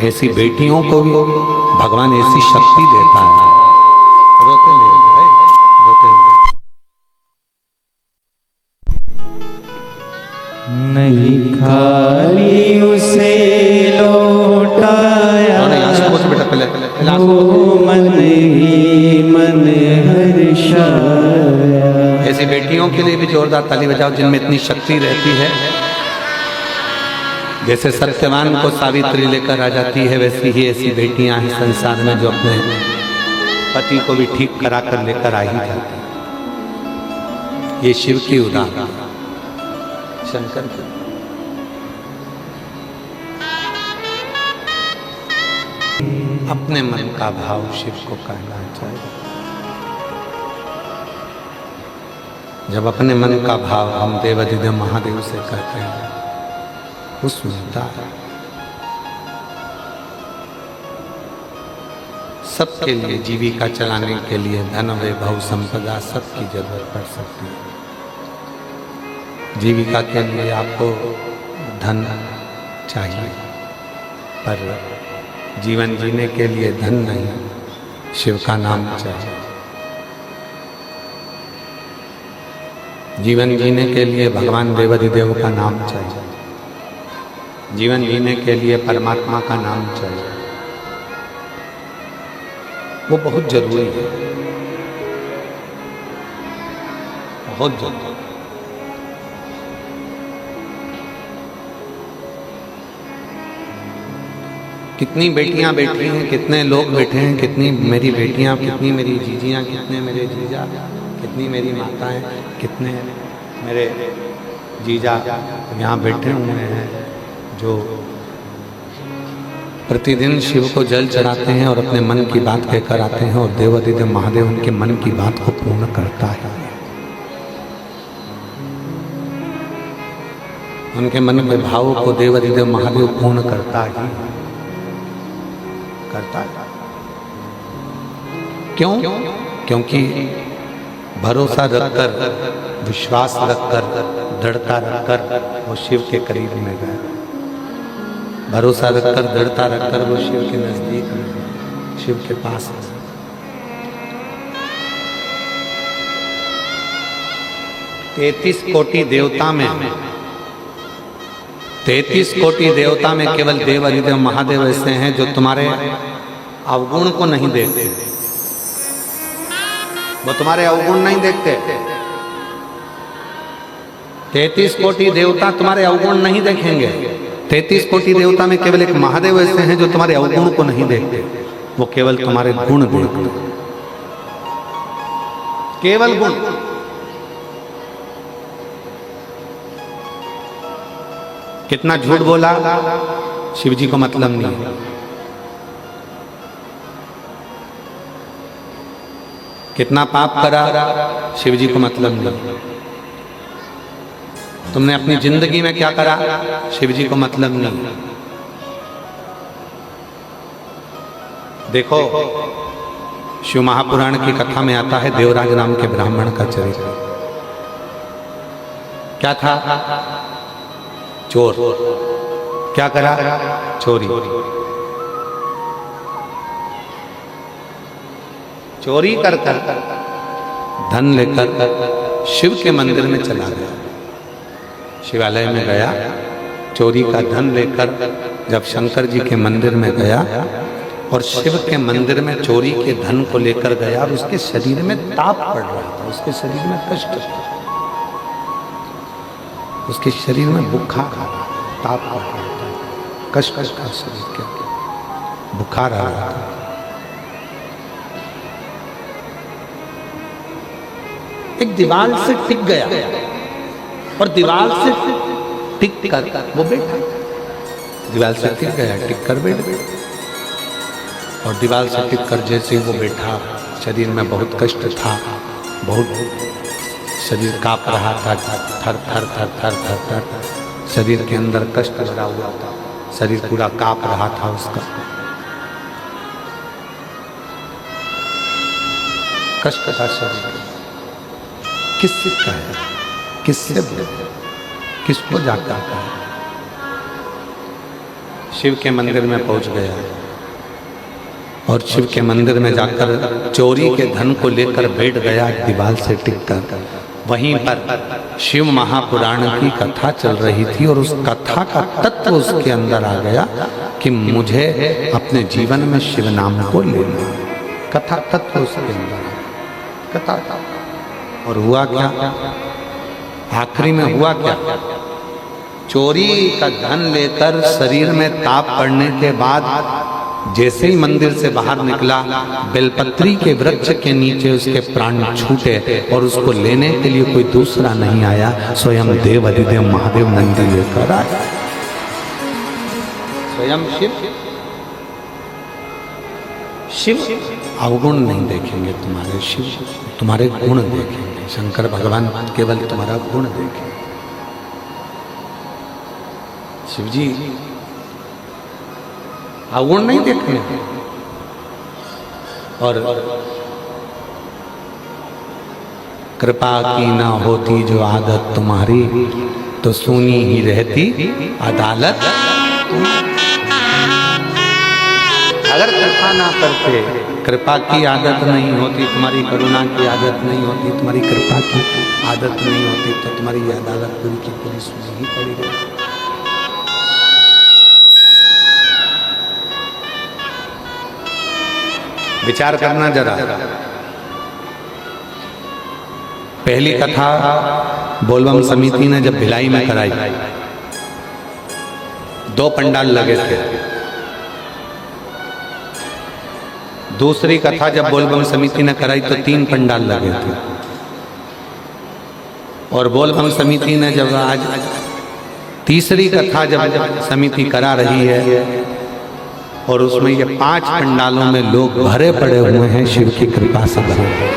A: ऐसी बेटियों को भी भगवान ऐसी शक्ति देता है। रोते नहीं, रोते
B: नहीं, खाली उसे लौटाया मन ही मन हर्षाया।
A: ऐसी बेटियों के लिए भी जोरदार ताली बजाओ जिनमें इतनी शक्ति रहती है। जैसे सत्यवान को सावित्री लेकर आ जाती है, वैसी ही ऐसी बेटियां हैं संसार में जो अपने पति को भी ठीक करा कर लेकर आ ही जाती। ये शिव की उदाहरण, शंकर की। अपने मन का भाव शिव को कहना चाहिए। जब अपने मन का भाव हम देवाधिदेव महादेव से कहते हैं, वो सुनता है। सबके लिए जीविका चलाने के लिए धन, वैभव, संपदा सबकी जरूरत पड़ सकती है। जीविका के लिए आपको धन चाहिए, पर जीवन जीने के लिए धन नहीं, शिव का नाम चाहिए। जीवन जीने के लिए भगवान देवाधिदेव का नाम चाहिए। जीवन जीने के लिए परमात्मा का नाम चाहिए। वो बहुत जरूरी है, बहुत जल्दी। कितनी बेटियां बैठी हैं, कितने लोग बैठे हैं, कितनी मेरी बेटियां, कितनी मेरी जीजियां, कितने मेरे जीजा, कितनी मेरी माताएं, कितने मेरे जीजा यहाँ बैठे हुए हैं जो प्रतिदिन शिव को जल चढ़ाते हैं और अपने मन की बात कहकर आते हैं, और देवाधिदेव महादेव उनके मन की बात को पूर्ण करता है। उनके मन के भावों को देवाधिदेव महादेव पूर्ण करता है। क्यों? क्योंकि भरोसा रखकर, विश्वास रखकर, दृढ़ता रखकर वो शिव के करीब में गए। भरोसा रखकर, दृढ़ता रखकर वो शिव के नजदीक में, शिव के पास। 33 कोटि देवता में, 33 कोटि देवता में केवल देवाधिदेव महादेव ऐसे हैं जो तुम्हारे अवगुण को नहीं देखते। वो तुम्हारे अवगुण नहीं देखते। 33 कोटि देवता तुम्हारे अवगुण नहीं देखेंगे। 33 कोटि देवता में केवल एक महादेव ऐसे हैं जो तुम्हारे अवगुण को नहीं देखते। वो केवल तुम्हारे गुण देखते, केवल गुण। कितना झूठ बोला, शिव जी को मतलब नहीं। कितना पाप करा, शिव जी को मतलब नहीं। तुमने अपनी जिंदगी में क्या करा, शिव जी को मतलब नहीं। देखो, शिव महापुराण की कथा में आता है देवराज नाम के ब्राह्मण का चरित्र। क्या था? चोर। क्या करा? चोरी। चोरी कर धन लेकर शिव के मंदिर में चला गया। शिवालय में गया, चोरी का धन लेकर जब शंकर जी के मंदिर में गया और शिव के मंदिर में चोरी के धन को लेकर गया, और उसके शरीर में ताप पड़ रहा था, उसके शरीर में कष्ट था, उसके शरीर में बुखार आ रहा, ताप पड़ रहा था, कष्ट का शरीर के बुखार आ रहा था। एक दीवार से टिक गया और दीवार से टिक कर वो बैठा। दीवार से टिक गया, टिक कर बैठ गया, और दीवार से टिक कर जैसे वो बैठा, शरीर में बहुत कष्ट था, बहुत शरीर कांप रहा था, थर थर थर थर थर थर शरीर के अंदर कष्ट भरा हुआ था, शरीर पूरा कांप रहा था उसका। कष्ट का शरीर किससे कहे, किससे बोले, किसको जाकर कहे? शिव के मंदिर में पहुंच गया और शिव के मंदिर में जाकर चोरी के धन को लेकर बैठ गया दीवार से टिककर। वहीं पर शिव महापुराण की कथा चल रही थी और उस कथा का तत्व उसके अंदर आ गया कि मुझे अपने जीवन में शिव नाम को लेना। कथा तत्व उसके अंदर, कथा। और हुआ क्या? आखिरी में हुआ क्या? चोरी का धन लेकर शरीर में ताप पड़ने के बाद जैसे ही मंदिर से बाहर निकला, बेलपत्री के वृक्ष के नीचे उसके प्राण छूटे और उसको लेने के लिए कोई दूसरा नहीं आया, स्वयं देवाधिदेव महादेव नंदी लेकर आए। स्वयं शिव अवगुण नहीं देखेंगे तुम्हारे, शिव तुम्हारे गुण देखेंगे। शंकर भगवान केवल तुम्हारा गुण देखेंगे। शिव जी अवगुण नहीं देखने। और कृपा की ना होती जो आदत तुम्हारी, तो सुनी ही रहती अदालत। अगर कृपा ना करते, कृपा की आदत नहीं होती, तुम्हारी करुणा की आदत नहीं होती, तुम्हारी कृपा की आदत नहीं होती, तो तुम्हारी ये अदालत पूरी की पूरी सुनी ही पड़ेगी। विचार करना जरा। पहली कथा बोलबम समिति ने जब भिलाई में कराई, 2 पंडाल लगे थे। दूसरी कथा जब बोलबम समिति ने कराई तो 3 पंडाल लगे थे। और बोलबम समिति ने जब आज तीसरी कथा जब समिति करा रही है और उसमें ये 5 पंडालों में लोग भरे पड़े हुए हैं, शिव की कृपा से भरे हुए।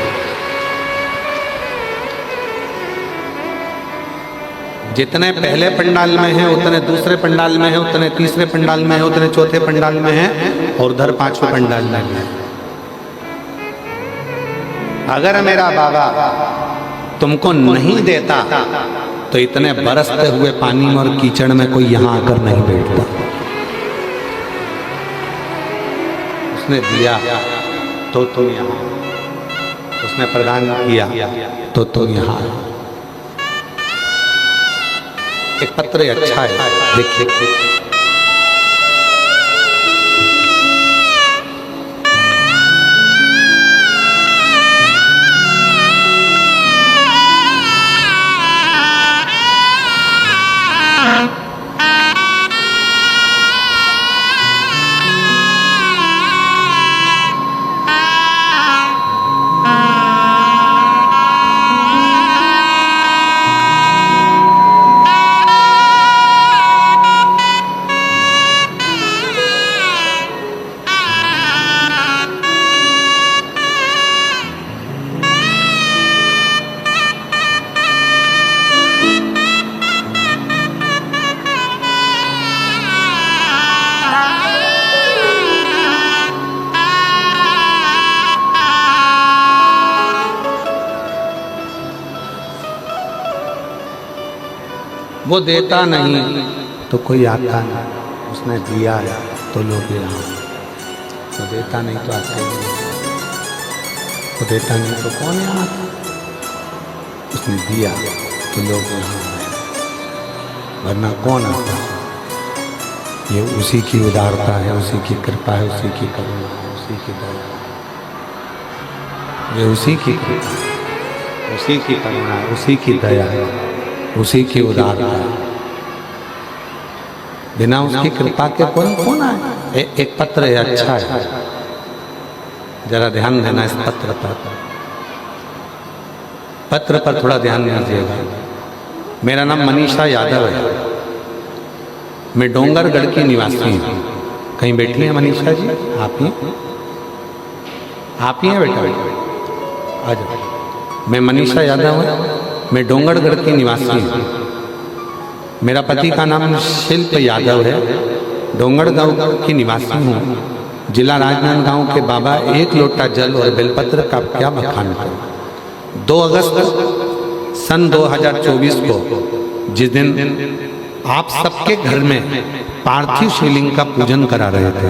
A: जितने पहले पंडाल में हैं उतने दूसरे पंडाल में हैं, उतने तीसरे पंडाल में हैं, उतने चौथे पंडाल में हैं और उधर 5वें पंडाल में हैं। अगर मेरा बाबा तुमको नहीं देता तो इतने बरसते हुए पानी में और कीचड़ में कोई यहां आकर नहीं बैठता। उसने दिया तो तुम यहां, उसने प्रदान किया तो तुम यहां। एक पत्र अच्छा है, देखिए। वो देता नहीं तो कोई आता नहीं, उसने दिया है तो लोग यहाँ। वो देता नहीं तो आते नहीं, वो देता नहीं तो कौन यहाँ आता? उसने दिया तो लोग यहाँ आए, वरना कौन आता? ये उसी की उदारता है, उसी की कृपा है, उसी की करुणा है, उसी की दया। ये उसी की कृपा, उसी की करुणा, उसी की दया है, उसी की उदारता है। बिना उसकी कृपा के कौन आए? एक पत्र है, अच्छा है, जरा ध्यान देना इस पत्र पर। पत्र पर थोड़ा ध्यान दीजिएगा। मेरा नाम मनीषा यादव है, मैं डोंगरगढ़ की निवासी हूँ। कहीं बैठी हैं मनीषा जी? आप ही हैं बेटा? आ जाओ। मैं मनीषा यादव हूँ, मैं डोंगरगढ़ की निवासी हूँ। मेरा पति का नाम शिल्प यादव है, डोंगरगढ़ की निवासी हूँ। जिला राजनांदगांव के बाबा, 1 लोटा जल और बेलपत्र का क्या बखान करूं। 2 अगस्त सन 2024 को, जिस दिन आप सबके घर में पार्थिव शिवलिंग का पूजन करा रहे थे,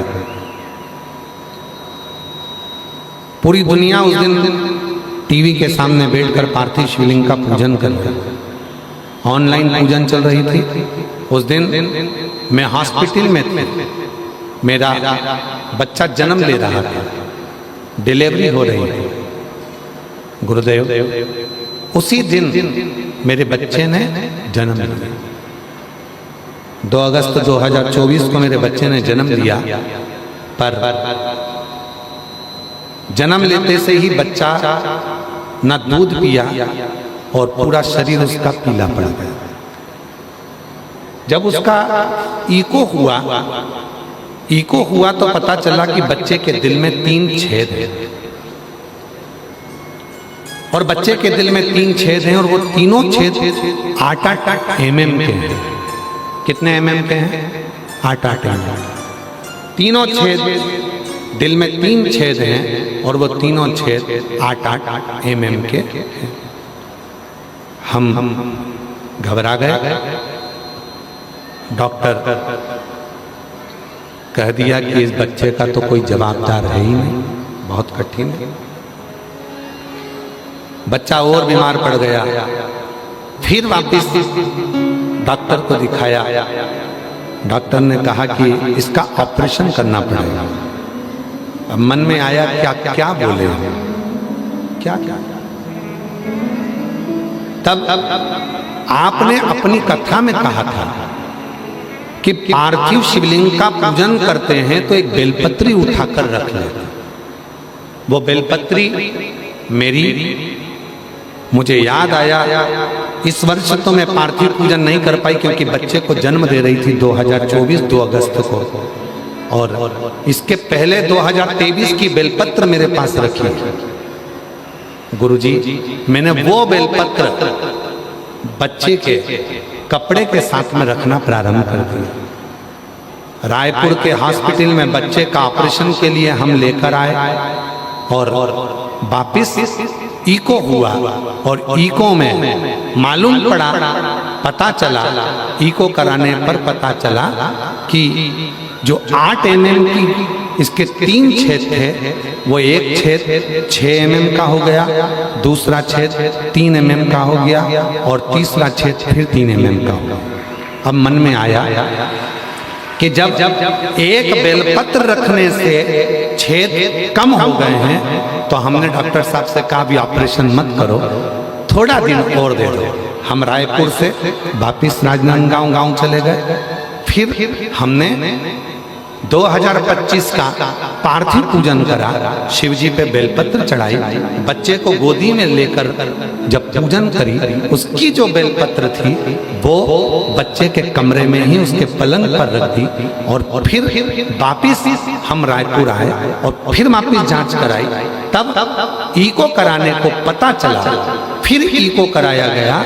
A: पूरी दुनिया उस दिन टीवी के सामने बैठकर पार्थिव शिवलिंग का पूजन कर रही थी। ऑनलाइन पूजन चल रही थी। उस दिन मैं हॉस्पिटल में था, मेरा बच्चा जन्म ले रहा था, डिलीवरी हो रही थी। गुरुदेव, उसी दिन मेरे बच्चे ने जन्म लिया। 2 अगस्त 2024 को मेरे बच्चे ने जन्म लिया, पर जन्म लेते से ही बच्चा न दूध पिया और पूरा शरीर उसका पीला पड़ गया। जब उसका इको हुआ तो पता चला कि बच्चे के दिल में 3 छेद हैं। और बच्चे के दिल में 3 छेद हैं और वो तीनों छेद 8-8 mm के हैं। कितने mm के हैं? 8-8 mm। तीनों छेद, दिल में 3 छेद हैं और वो तीनों छेद 8-8 mm के हैं। हम घबरा गए। डॉक्टर कह दिया कि इस बच्चे का तो कोई जवाबदार है ही नहीं, बहुत कठिन है। बच्चा और बीमार पड़ गया। फिर वापस डॉक्टर को दिखाया। डॉक्टर ने कहा कि इसका ऑपरेशन करना पड़ेगा। अब मन में आया क्या क्या बोले, क्या क्या तब आपने अपनी कथा में कहा था कि पार्थिव शिवलिंग का पूजन करते हैं तो एक बेलपत्री उठाकर रख लेते। वो बेलपत्री मुझे याद आया, इस वर्ष तो मैं पार्थिव पूजन नहीं कर पाई क्योंकि बच्चे को जन्म दे रही थी 2024 2 अगस्त को, और इसके पहले 2023 की बेलपत्र मेरे पास रखी। गुरुजी, मैंने वो बेलपत्र बच्चे के कपड़े के साथ में रखना प्रारंभ कर दिया। रायपुर के हॉस्पिटल में बच्चे का ऑपरेशन के लिए हम लेकर आए और वापिस इको हुआ, और इको में मालूम पड़ा, पता चला, इको कराने पर पता चला कि जो 8 mm की इसके 3 छेद थे, वो एक छेद 6 mm का हो गया, दूसरा छेद 3 mm का हो गया, और तीसरा छेद फिर 3 mm का हो गया। अब मन में आया कि जब एक बेलपत्र रखने से छेद कम हो गए हैं तो हमने डॉक्टर साहब से कहा भी ऑपरेशन मत करो, थोड़ा दिन और दे दो। हम रायपुर से वापिस राजनांदगांव गांव चले गए। फिर हमने 2025 का पार्थिव पूजन करा, शिवजी पे बेलपत्र चढ़ाई, बच्चे को गोदी में लेकर जब पूजन करी, उसकी जो बेलपत्र थी वो बच्चे के कमरे में ही उसके पलंग पर रख दी, और फिर वापिस हम रायपुर आए और फिर वापिस जांच कराई। तब इको कराने को पता चला, फिर इको कराया गया,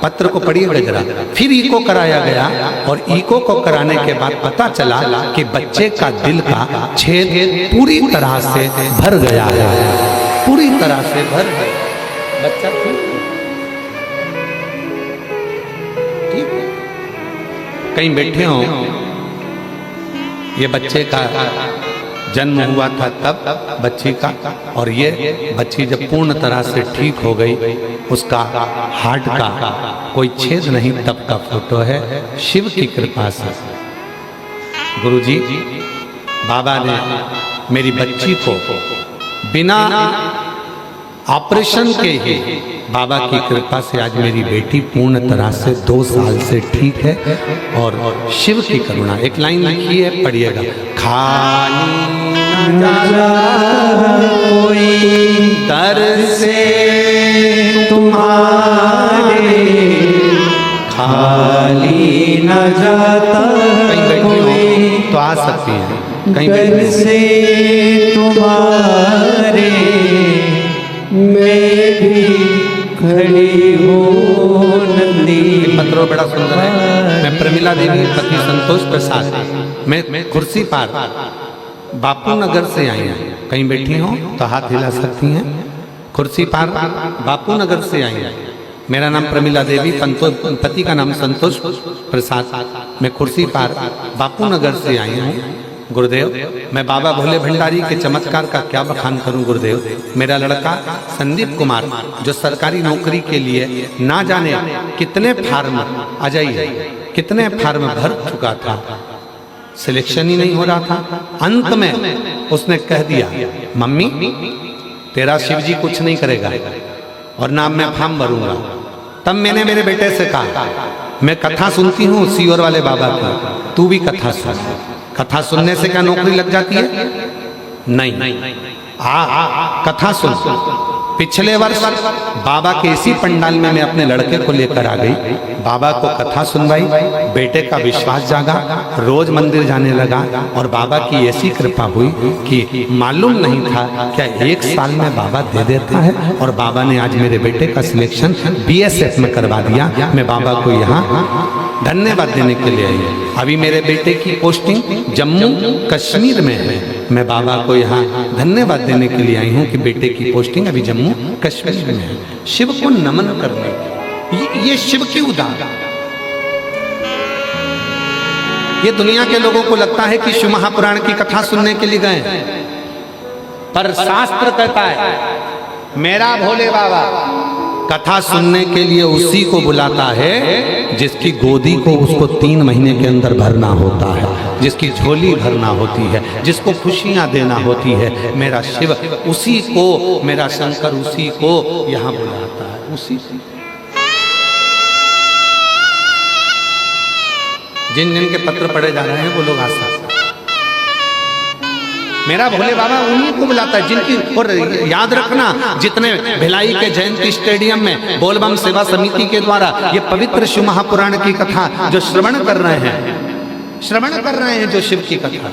A: पत्र को पढ़िए जरा, फिर इको कराया गया, और इको को कराने के बाद पता चला कि बच्चे का दिल का छेद पूरी तरह से भर गया है, पूरी तरह से भर गया। बच्चा ठीक है, कहीं बैठे हो, ये बच्चे का जन्म हुआ था तब बच्ची का, और ये बच्ची जब पूर्ण तरह से ठीक हो गई, उसका हार्ट का कोई छेद नहीं तब का फोटो है, शिव की कृपा से। गुरुजी, बाबा ने मेरी बच्ची को बिना ऑपरेशन के ही, बाबा की कृपा से आज मेरी बेटी पूर्ण तरह से 2 साल से ठीक है, और शिव की करुणा। एक लाइन लिखी है, पढ़िएगा। खाली न जा कोई दर से तुम्हारे, खाली न जाता कोई, तो आ सकती है कहीं दर से तुम्हारे, मैं भी खड़ी हूँ नंदी। पत्रों बड़ा सुंदर है। मैं प्रमिला देवी पति संतोष प्रसाद, मैं कुर्सी पार बापू नगर से आई हूँ, कहीं बैठी हो तो हाथ हिला सकती हैं। कुर्सी पार बापू नगर से आई हूँ। मेरा नाम प्रमिला देवी, पति का नाम संतोष प्रसाद, मैं कुर्सी पार बापू नगर से आई हूँ। गुरुदेव, मैं बाबा भोले भंडारी के चमत्कार का क्या बखान करूं गुरुदेव। मेरा लड़का संदीप कुमार जो सरकारी नौकरी के लिए ना जाने कितने फार्म, आ जाइए, कितने फार्म भर चुका था, सिलेक्शन ही नहीं हो रहा था। अंत में उसने कह दिया, मम्मी तेरा शिवजी कुछ नहीं करेगा और ना मैं फॉर्म भरूंगा। तब मैंने मेरे बेटे से कहा, मैं कथा सुनती हूँ सीओर वाले बाबा की, तू भी कथा सुन। कथा सुनने से क्या नौकरी लग जाती है? नहीं। कथा सुन। पिछले वर्ष बाबा के इसी पंडाल में मैं अपने लड़के को लेकर आ गई, बाबा को कथा सुनवाई, बेटे का विश्वास जागा, रोज मंदिर जाने लगा, और बाबा की ऐसी कृपा हुई कि मालूम नहीं था क्या 1 साल में बाबा दे देता है। और बाबा ने आज मेरे बेटे का सिलेक्शन BSF में करवा दिया। मैं बाबा को यहाँ धन्यवाद देने के लिए आई। अभी मेरे बेटे की पोस्टिंग जम्मू कश्मीर में है। मैं बाबा को यहाँ धन्यवाद देने के लिए आई हूँ कि बेटे की पोस्टिंग अभी जम्मू कश्मीर में है। शिव को नमन करने, ये शिव की उदाहरण। ये दुनिया के लोगों को लगता है कि शिव महापुराण की कथा सुनने के लिए गए, पर शास्त्र कहता है मेरा भोले बाबा कथा सुनने के लिए उसी को बुलाता है जिसकी गोदी को उसको 3 महीने के अंदर भरना होता है, जिसकी झोली भरना होती है, जिसको खुशियां देना होती है। मेरा शिव उसी को, मेरा शंकर उसी को यहाँ बुलाता है, उसी जिन जिन के पत्र पढ़े जा रहे हैं वो लोग आ सकते हैं। मेरा भोले बाबा उन्हीं को बुलाता है जिनकी, और याद रखना जितने भिलाई के जयंती स्टेडियम में बोलबम सेवा समिति के द्वारा ये पवित्र शिव महापुराण की कथा जो श्रवण कर रहे हैं जो शिव की कथा,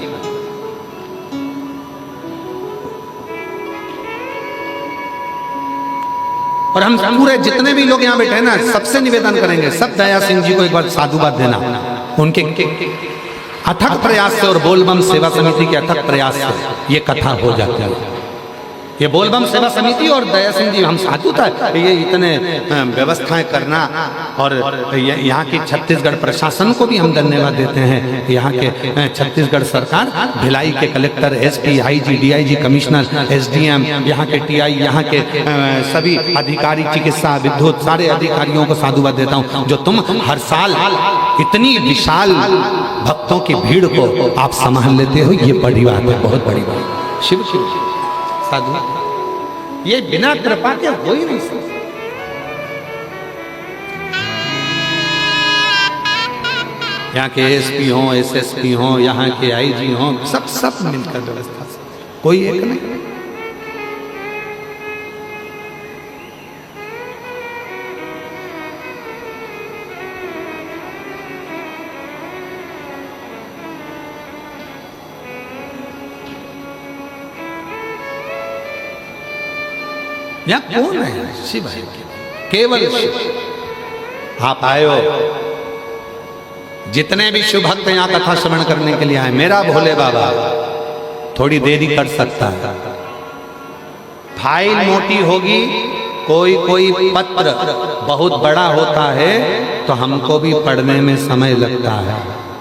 A: और हम पूरे जितने भी लोग यहाँ बैठे हैं ना, सबसे निवेदन करेंगे, सब दया सिंह जी को एक बार साधुवाद देना, उनके अथक प्रयास से और बोलबम सेवा समिति के अथक प्रयास से ये कथा हो जाती है। ये बोलबम सेवा समिति और दया सिंह जी हम साधु था, ये इतने व्यवस्थाएं करना, और यहाँ की छत्तीसगढ़ प्रशासन को भी हम धन्यवाद देते हैं। यहाँ के छत्तीसगढ़ सरकार, भिलाई के collector, SP, IG, DIG, commissioner, SDM, यहाँ के टीआई, यहाँ के सभी अधिकारी, चिकित्सा, विद्युत, सारे अधिकारियों को साधुवाद देता हूँ जो तुम हर साल इतनी विशाल भक्तों की भीड़ को आप संभाल लेते हो। ये बड़ी बात है, बहुत बड़ी बात। शिव शिव साधु, ये बिना कृपा के हो ही नहीं सकता। यहाँ के एसपी हो, एसएसपी हो, यहाँ के आईजी हो, सब मिलकर व्यवस्था से, कोई एक नहीं। यहाँ कौन है? शिव है, केवल शिव। आप आए हो, जितने भी शिव भक्त यहाँ कथा श्रवण करने के लिए आए, मेरा भोले बाबा थोड़ी देरी कर सकता है। फाइल मोटी होगी, कोई पत्र बहुत बड़ा होता है तो हमको भी पढ़ने में समय लगता है।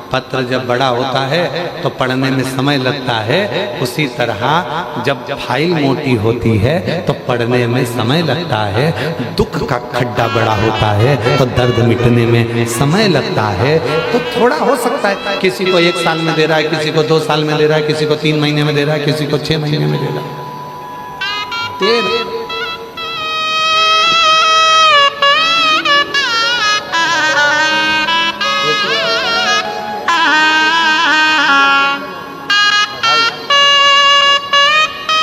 A: पत्र जब बड़ा होता है तो पढ़ने में समय लगता है, उसी तरह जब फाइल मोटी होती है तो पढ़ने में समय लगता है। दुख का खड्डा बड़ा होता है तो दर्द मिटने में समय लगता है। तो थोड़ा हो सकता है, किसी को 1 साल में दे रहा है, किसी को 2 साल में दे रहा है, किसी को 3 महीने में दे रहा है, किसी को 6 महीने में दे रहा है।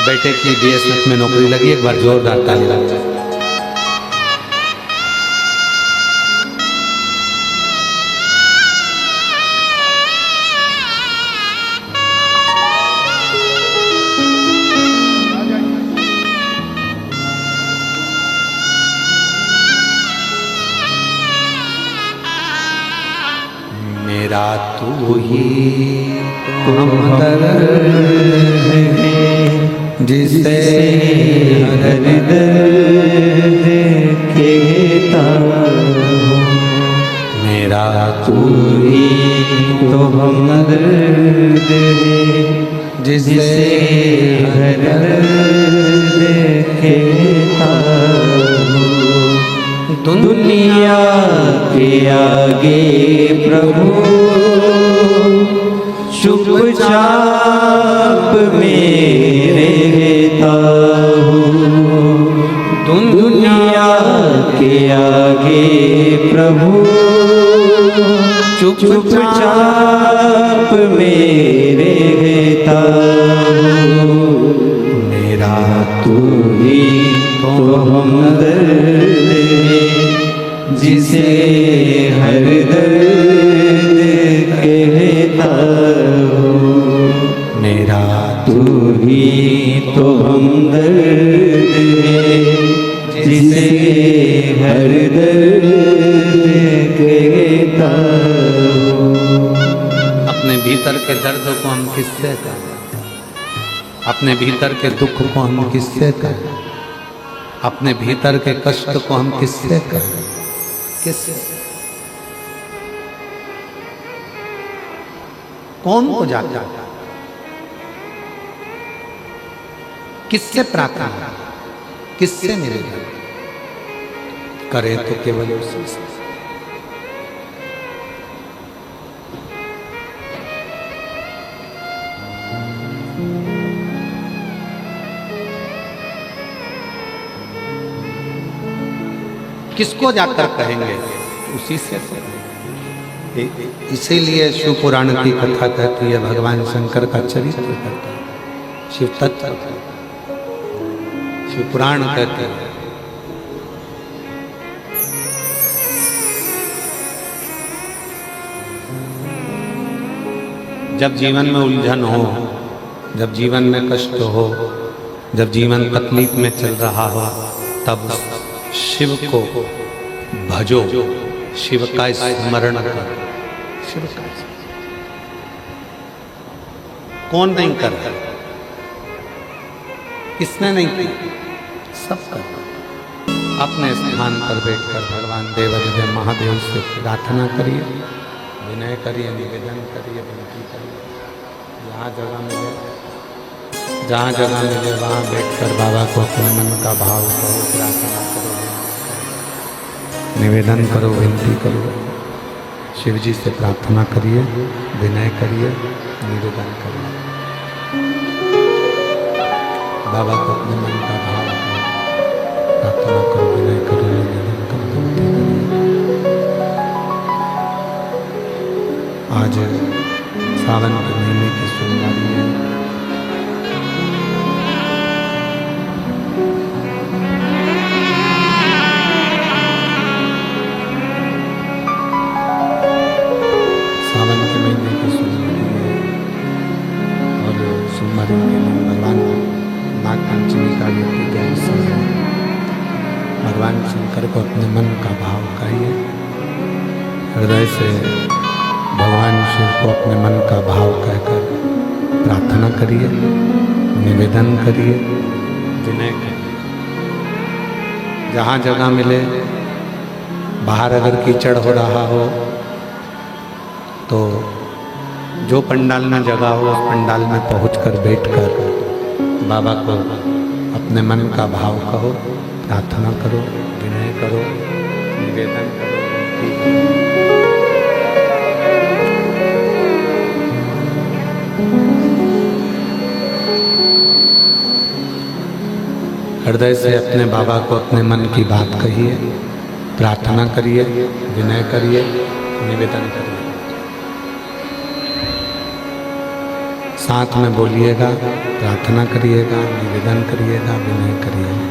A: बेटे की बीएसएफ में नौकरी लगी, एक बार जोरदार ताली लगा। मेरा तू ही हमदर्द है जिसे
B: हर दर्द कहता हूँ।
A: मेरा
B: तू ही तो हमदर्द है जिसे हर दर्द कहता हूँ। दुनिया के आगे प्रभु चुपचाप मेरे रहता हूँ। दुनिया के आगे प्रभु चुपचाप मेरे रहता हूँ। मेरा तू ही तो हमदर्द है जिसे हर दर्द कहता हूँ। मेरा तू ही तो हमदर्द है जिसे हर दर्द कहता हूँ।
A: अपने भीतर के दर्द को हम किससे कहें? अपने भीतर के दुख को हम किससे कहें? अपने भीतर के कष्ट को हम किससे कहें? किससे? कौन को जाता? किससे प्रार्थना? किससे मिलेगा? करे तो केवल उसी से। किसको जाकर कहेंगे? उसी से। इसीलिए शिव पुराण की कथा कहती है, भगवान शंकर का चरित्र कहता है, शिव तत्व शिव पुराण कहते हैं। जब जीवन में उलझन हो, जब जीवन में कष्ट हो, जब जीवन तकलीफ में चल रहा हो, तब शिव को भजो, शिव का स्मरण करो। शिव का कौन नहीं कर रहा? किसने नहीं किया? सब कर। अपने स्थान पर बैठकर भगवान देवाधिदेव महादेव से प्रार्थना करिए, विनय करिए, निवेदन करिए, विनती करिए। जहाँ जगह मिले वहाँ बैठकर बाबा को अपने मन का भाव करो, प्रार्थना करो, निवेदन करो, विनती करो। शिव जी से प्रार्थना करिए, विनय करिए, निवेदन करिए। बाबा को अपने मन का भाव करो, प्रार्थना करो, विनय करो, निवेदन करो, विनती करिए। आज सावन के महीने की सोमवारी है। सावन के महीने की सोमवारी है और सोमवारी के दिन भगवान नागपंचमी का व्यक्ति के अवसर है। भगवान शंकर को अपने मन का भाव कहिए, हृदय से भगवान शिव को अपने मन का भाव कहकर प्रार्थना करिए, निवेदन करिए, विनय करिए। जहाँ जगह मिले, बाहर अगर कीचड़ हो रहा हो तो जो पंडाल में जगह हो उस पंडाल में पहुंचकर बैठकर बाबा को अपने मन का भाव कहो, प्रार्थना करो, विनय करो, निवेदन करो। हृदय से अपने बाबा को अपने मन की बात कहिए, प्रार्थना करिए, विनय करिए, निवेदन करिए। साथ में बोलिएगा, प्रार्थना करिएगा, निवेदन करिएगा, विनय करिएगा।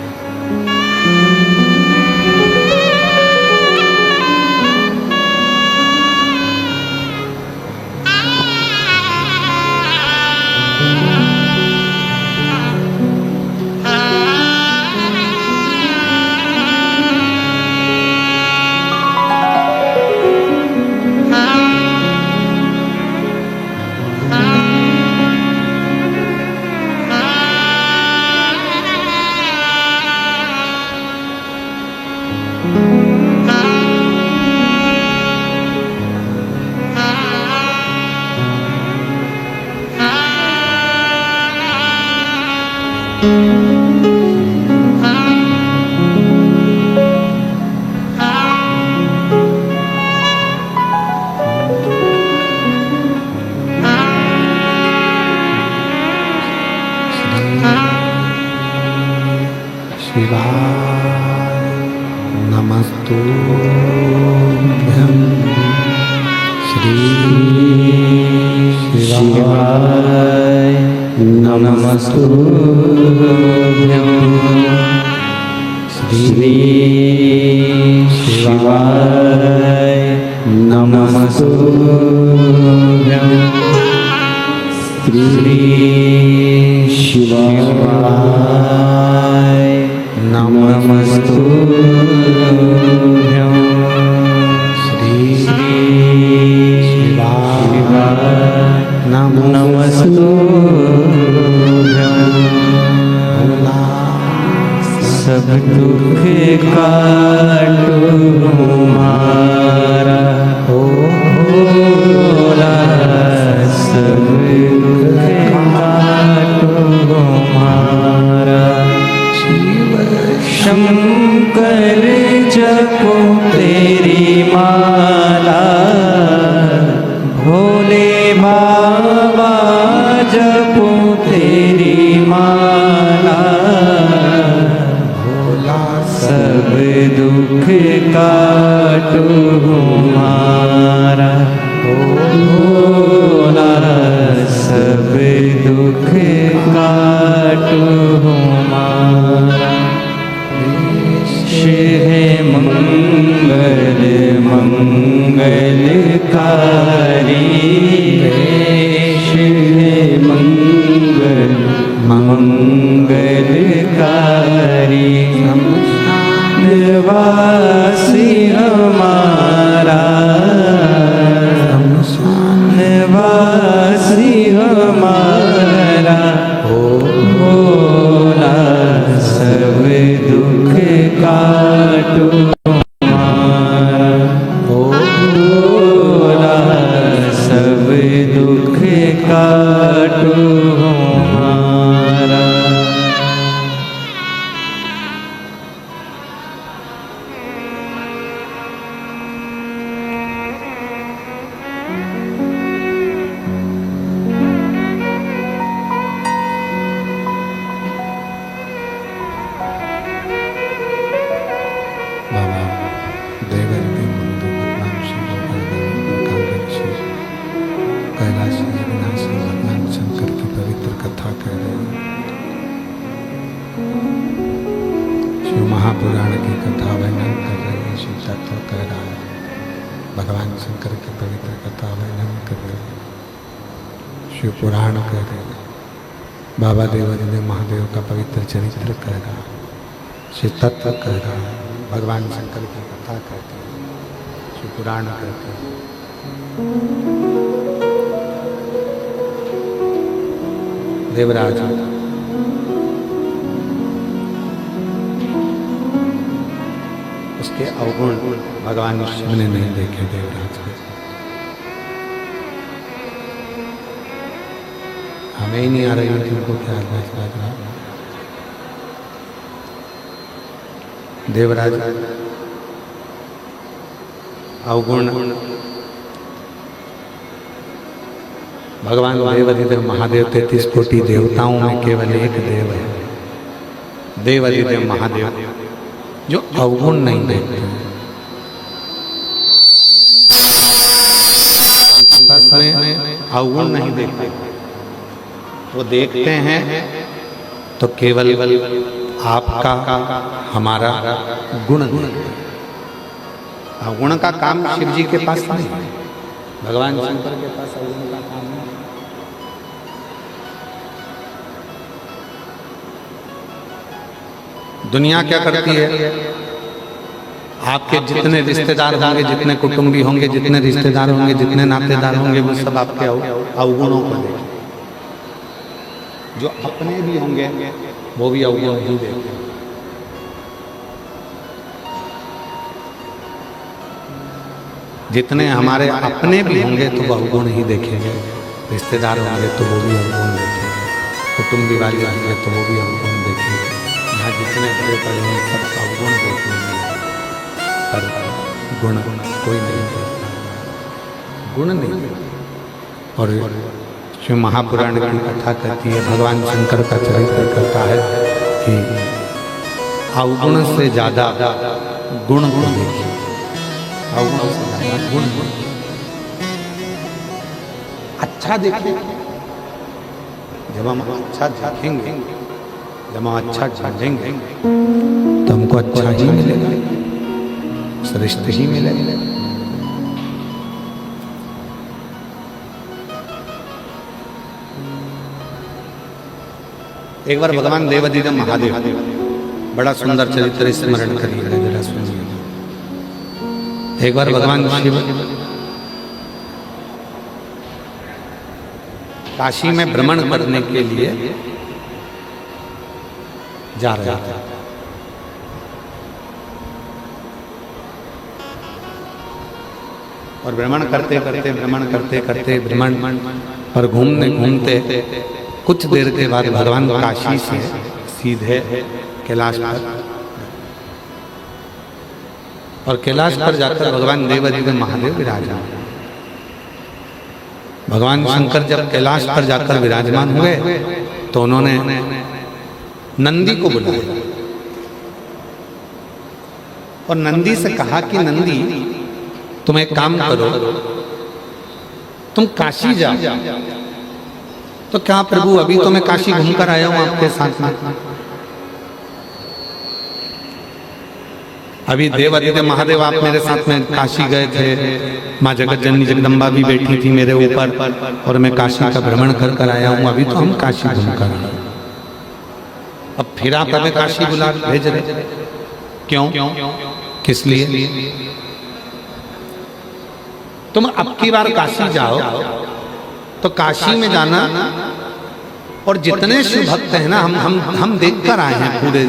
A: शिवाय नमस्तुभ्यं श्री शिवाय नमस्तुभ्यं श्री शिवाय नमस्तुभ्यं श्री शिवाय नमस्तुभ्यं श्री शिवाय नमस्तुभ्यं। सब दुख काटो हमारा भोला, सब दुख काटो हमारा। शंकर जपो तेरी माला, भोले बाबा जपो तेरी माला। भोला सब दुख काटो हमारा।
B: मंगलकारी निवासी हमारा, निवासी हमारा भोला सब दुख काटो हमारा, भोला सब दुख काटो हमारा।
C: बाबा देवर के बंधु भगवान शिव कैलाशी अविनाशी भगवान शंकर की पवित्र कथा कह रहे हैं। शिव महापुराण की कथा वर्णन कर रहे हैं। शिव तत्व कह रहा है, भगवान शंकर की पवित्र कथा वर्णन कर रहे हैं, शिव पुराण कह रहे हैं। बाबा देवादिदेव महादेव का पवित्र चरित्र कह रहा है, शिव तत्व कह रहा है, भगवान शंकर की कथा कहते हैं, शिव पुराण कहते हैं। देवराज उसके अवगुण भगवान शिव ने नहीं देखे। देवराज के हमें ही नहीं आ रही थी उनको क्या देवराज अवगुण भगवान देवादिदेव महादेव 33 कोटि देवताओं में केवल एक देव है, देवादिदेव महादेव, जो अवगुण नहीं देखते। में अवगुण नहीं देखते, वो देखते हैं तो केवल आपका हमारा गुण। अवगुण का काम शिव जी के पास नहीं है, भगवान शंकर के पास अवगुण का काम है। दुनिया क्या करती है, आपके जितने रिश्तेदार होंगे, जितने कुटुंबी होंगे, जितने रिश्तेदार होंगे, जितने नातेदार होंगे, वो सब आपके अवगुणों को देखें। जो अपने भी होंगे वो भी अवगुण ही देखें। जितने हमारे अपने भी होंगे तो वो अवगुण ही देखेंगे, रिश्तेदार होंगे तो वो भी अवगुण देखेंगे, कुटुंबी वाले होंगे तो वो भी अवगुण देखेंगे। यहाँ जितने बड़े बड़े हैं सब अवगुण देखेंगे, पर गुण कोई नहीं देखता, गुण नहीं। और शिव महापुराण की कथा कहती है, भगवान शंकर का चरित्र कहता है कि अवगुण से ज्यादा गुण को देखिए, अवगुण से ज्यादा गुण। अच्छा देखिए, जब हम अच्छा देखेंगे, जब हम अच्छा जानेंगे तो हमको अच्छा ही मिलेगा, श्रेष्ठ ही मिलेगा। एक बार भगवान देवादिदेव महादेव, बड़ा सुंदर चरित्र स्मरण करिए जरा सुनिए। एक बार भगवान शिव काशी में भ्रमण करने के लिए जा रहे थे। और भ्रमण करते भ्रमण पर घूमते कुछ देर के बाद भगवान काशी से सीधे कैलाश पर, और कैलाश पर जाकर भगवान देवादिदेव महादेव विराजमान। भगवान शंकर जब कैलाश पर जाकर विराजमान हुए तो उन्होंने नंदी को बुलाया और नंदी से कहा कि नंदी, तुम एक काम करो, तुम काशी जाओ। तो क्या प्रभु, अभी तो मैं काशी घूमकर आया हूं आपके साथ में, अभी देवादिदेव महादेव आप मेरे साथ में काशी गए थे, माँ जगत जननी जगदम्बा भी बैठी थी मेरे ऊपर और मैं काशी का भ्रमण कर आया हूं, अभी तो हम काशी घूमकर आए।
A: अब फिर आप हमें काशी बुला भेज रहे, क्यों, किस लिए? तुम अब की बार काशी जाओ तो काशी में जाना, और जितने शिव भक्त हैं ना, हम देख कर आए हैं, पूरे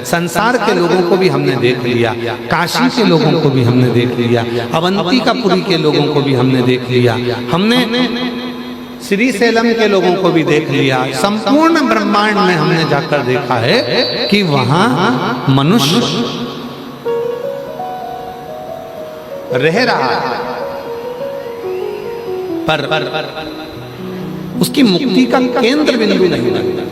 A: संसार के लोगों को भी हमने देख लिया, काशी के लोगों को भी हमने देख लिया, अवंतिकापुरी के लोगों को भी हमने देख लिया, हमने श्री सेलम के लोगों को भी देख लिया। संपूर्ण ब्रह्मांड में हमने जाकर देखा है कि वहां मनुष्य रह रहा है, पर उसकी मुक्ति का केंद्र बिंदु नहीं बनता।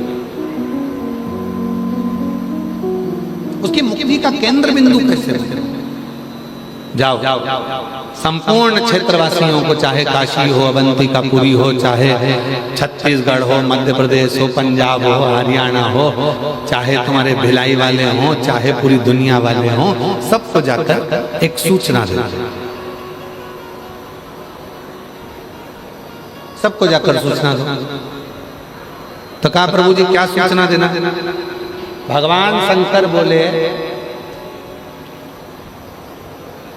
A: उसकी मुक्ति का केंद्र बिंदु कैसे बने? जाओ संपूर्ण क्षेत्रवासियों को, चाहे काशी हो, अवंतिकापुरी हो, चाहे छत्तीसगढ़ हो, मध्य प्रदेश हो, पंजाब हो, हरियाणा हो, चाहे तुम्हारे भिलाई वाले हो, चाहे पूरी दुनिया वाले हो, सबको जाकर एक सूचना दे, सबको जाकर सूचना दो। तो कहा प्रभु जी क्या सूचना देना? भगवान शंकर बोले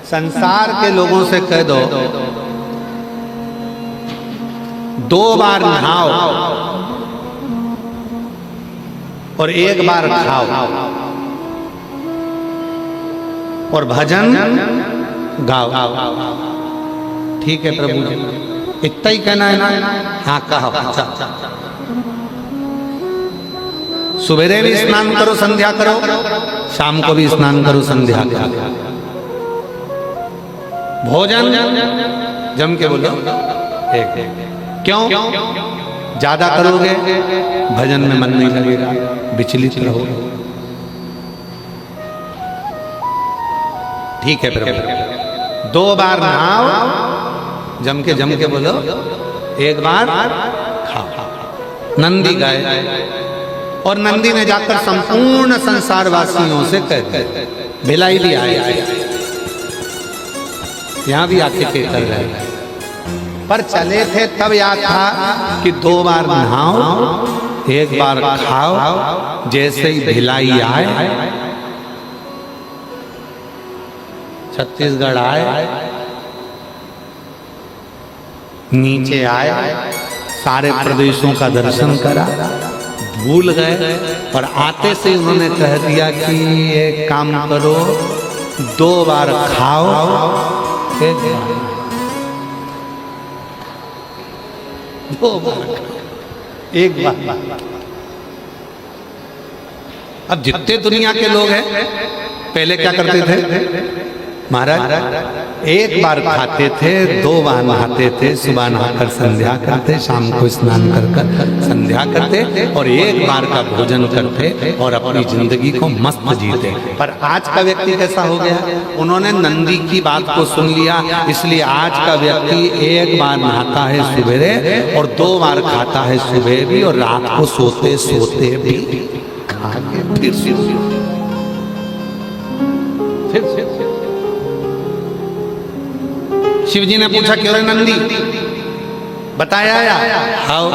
A: संसार के लोगों से कह दो 2 बार नहाओ और 1 बार खाओ और भजन गाओ। ठीक है प्रभु जी, इतना ही कहना है ना? हाँ कहो। अच्छा, सुबेरे भी स्नान करो, संध्या करो, शाम को भी स्नान करो, संध्या करो, भोजन जम के बोलो एक। क्यों? ज्यादा करोगे भजन में मन नहीं लगेगा, विचलित रहोगे। ठीक है प्रभु, 2 बार नहाओ, जम के बोलो, 1 बार खाओ। नंदी गए और नंदी ने जाकर संपूर्ण संसार वासियों से कह दिया, भिलाई भी आए, यहां भी आके के कर रहे हैं, पर चले थे तब याद था कि 2 बार नहाओ, 1 बार खाओ। जैसे ही भिलाई आए, छत्तीसगढ़ आए, नीचे आए, सारे प्रदेशों का दर्शन करा, भूल गए, और आते से उन्होंने कह दिया कि एक काम करो, 2 बार खाओ, 1 बार, 2 बार, 1 बार। अब जितने दुनिया के लोग हैं पहले क्या करते थे महाराज? 1 बार खाते थे, 2 बार नहाते थे, सुबह नहाकर संध्या करते, शाम को स्नान कर संध्या करते, और 1 बार का भोजन करते और अपनी जिंदगी को मस्त जीते। पर आज का व्यक्ति कैसा हो गया? उन्होंने नंदी की बात को सुन लिया, इसलिए आज का व्यक्ति 1 बार नहाता है सुबेरे और 2 बार खाता है सुबह भी, और रात को सोते सोते भी खा के फिर शिव जी ने पूछा क्यों रे नंदी, बताया आओ,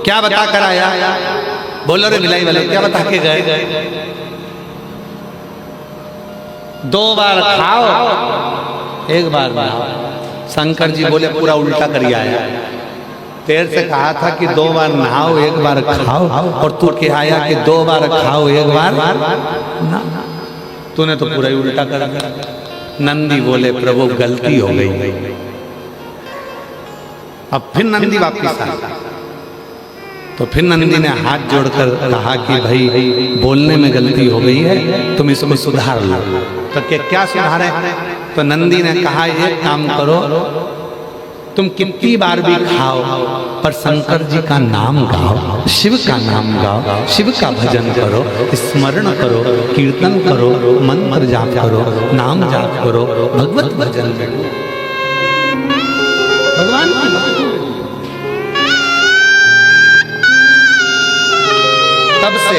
A: क्या बता कर आया? बोलो रे भिलाई वाले, क्या बता के गए? 2 बार खाओ, 1 बार नहाओ। शंकर जी बोले पूरा उल्टा कर आया, तेरे से कहा था कि 2 बार नहाओ, 1 बार खाओ, और तू क्या आया कि 2 बार खाओ, 1 बार ना। तूने तो पूरा ही उल्टा कर दिया। नंदी बोले प्रभु गलती हो गई। अब फिर नंदी वापिस आया, तो फिर नंदी ने हाथ जोड़कर कहा कि भाई बोलने में गलती हो गई है, तुम इसको सुधार लो। तो क्या सुधारे? तो नंदी ने कहा एक काम करो, तुम कितनी बार भी खाओ पर शंकर जी का नाम गाओ, शिव का नाम गाओ, शिव का भजन करो, स्मरण करो, कीर्तन करो, मंत्र जाप करो, नाम जाप करो, भगवत भजन करो, भगवान की बात। तब से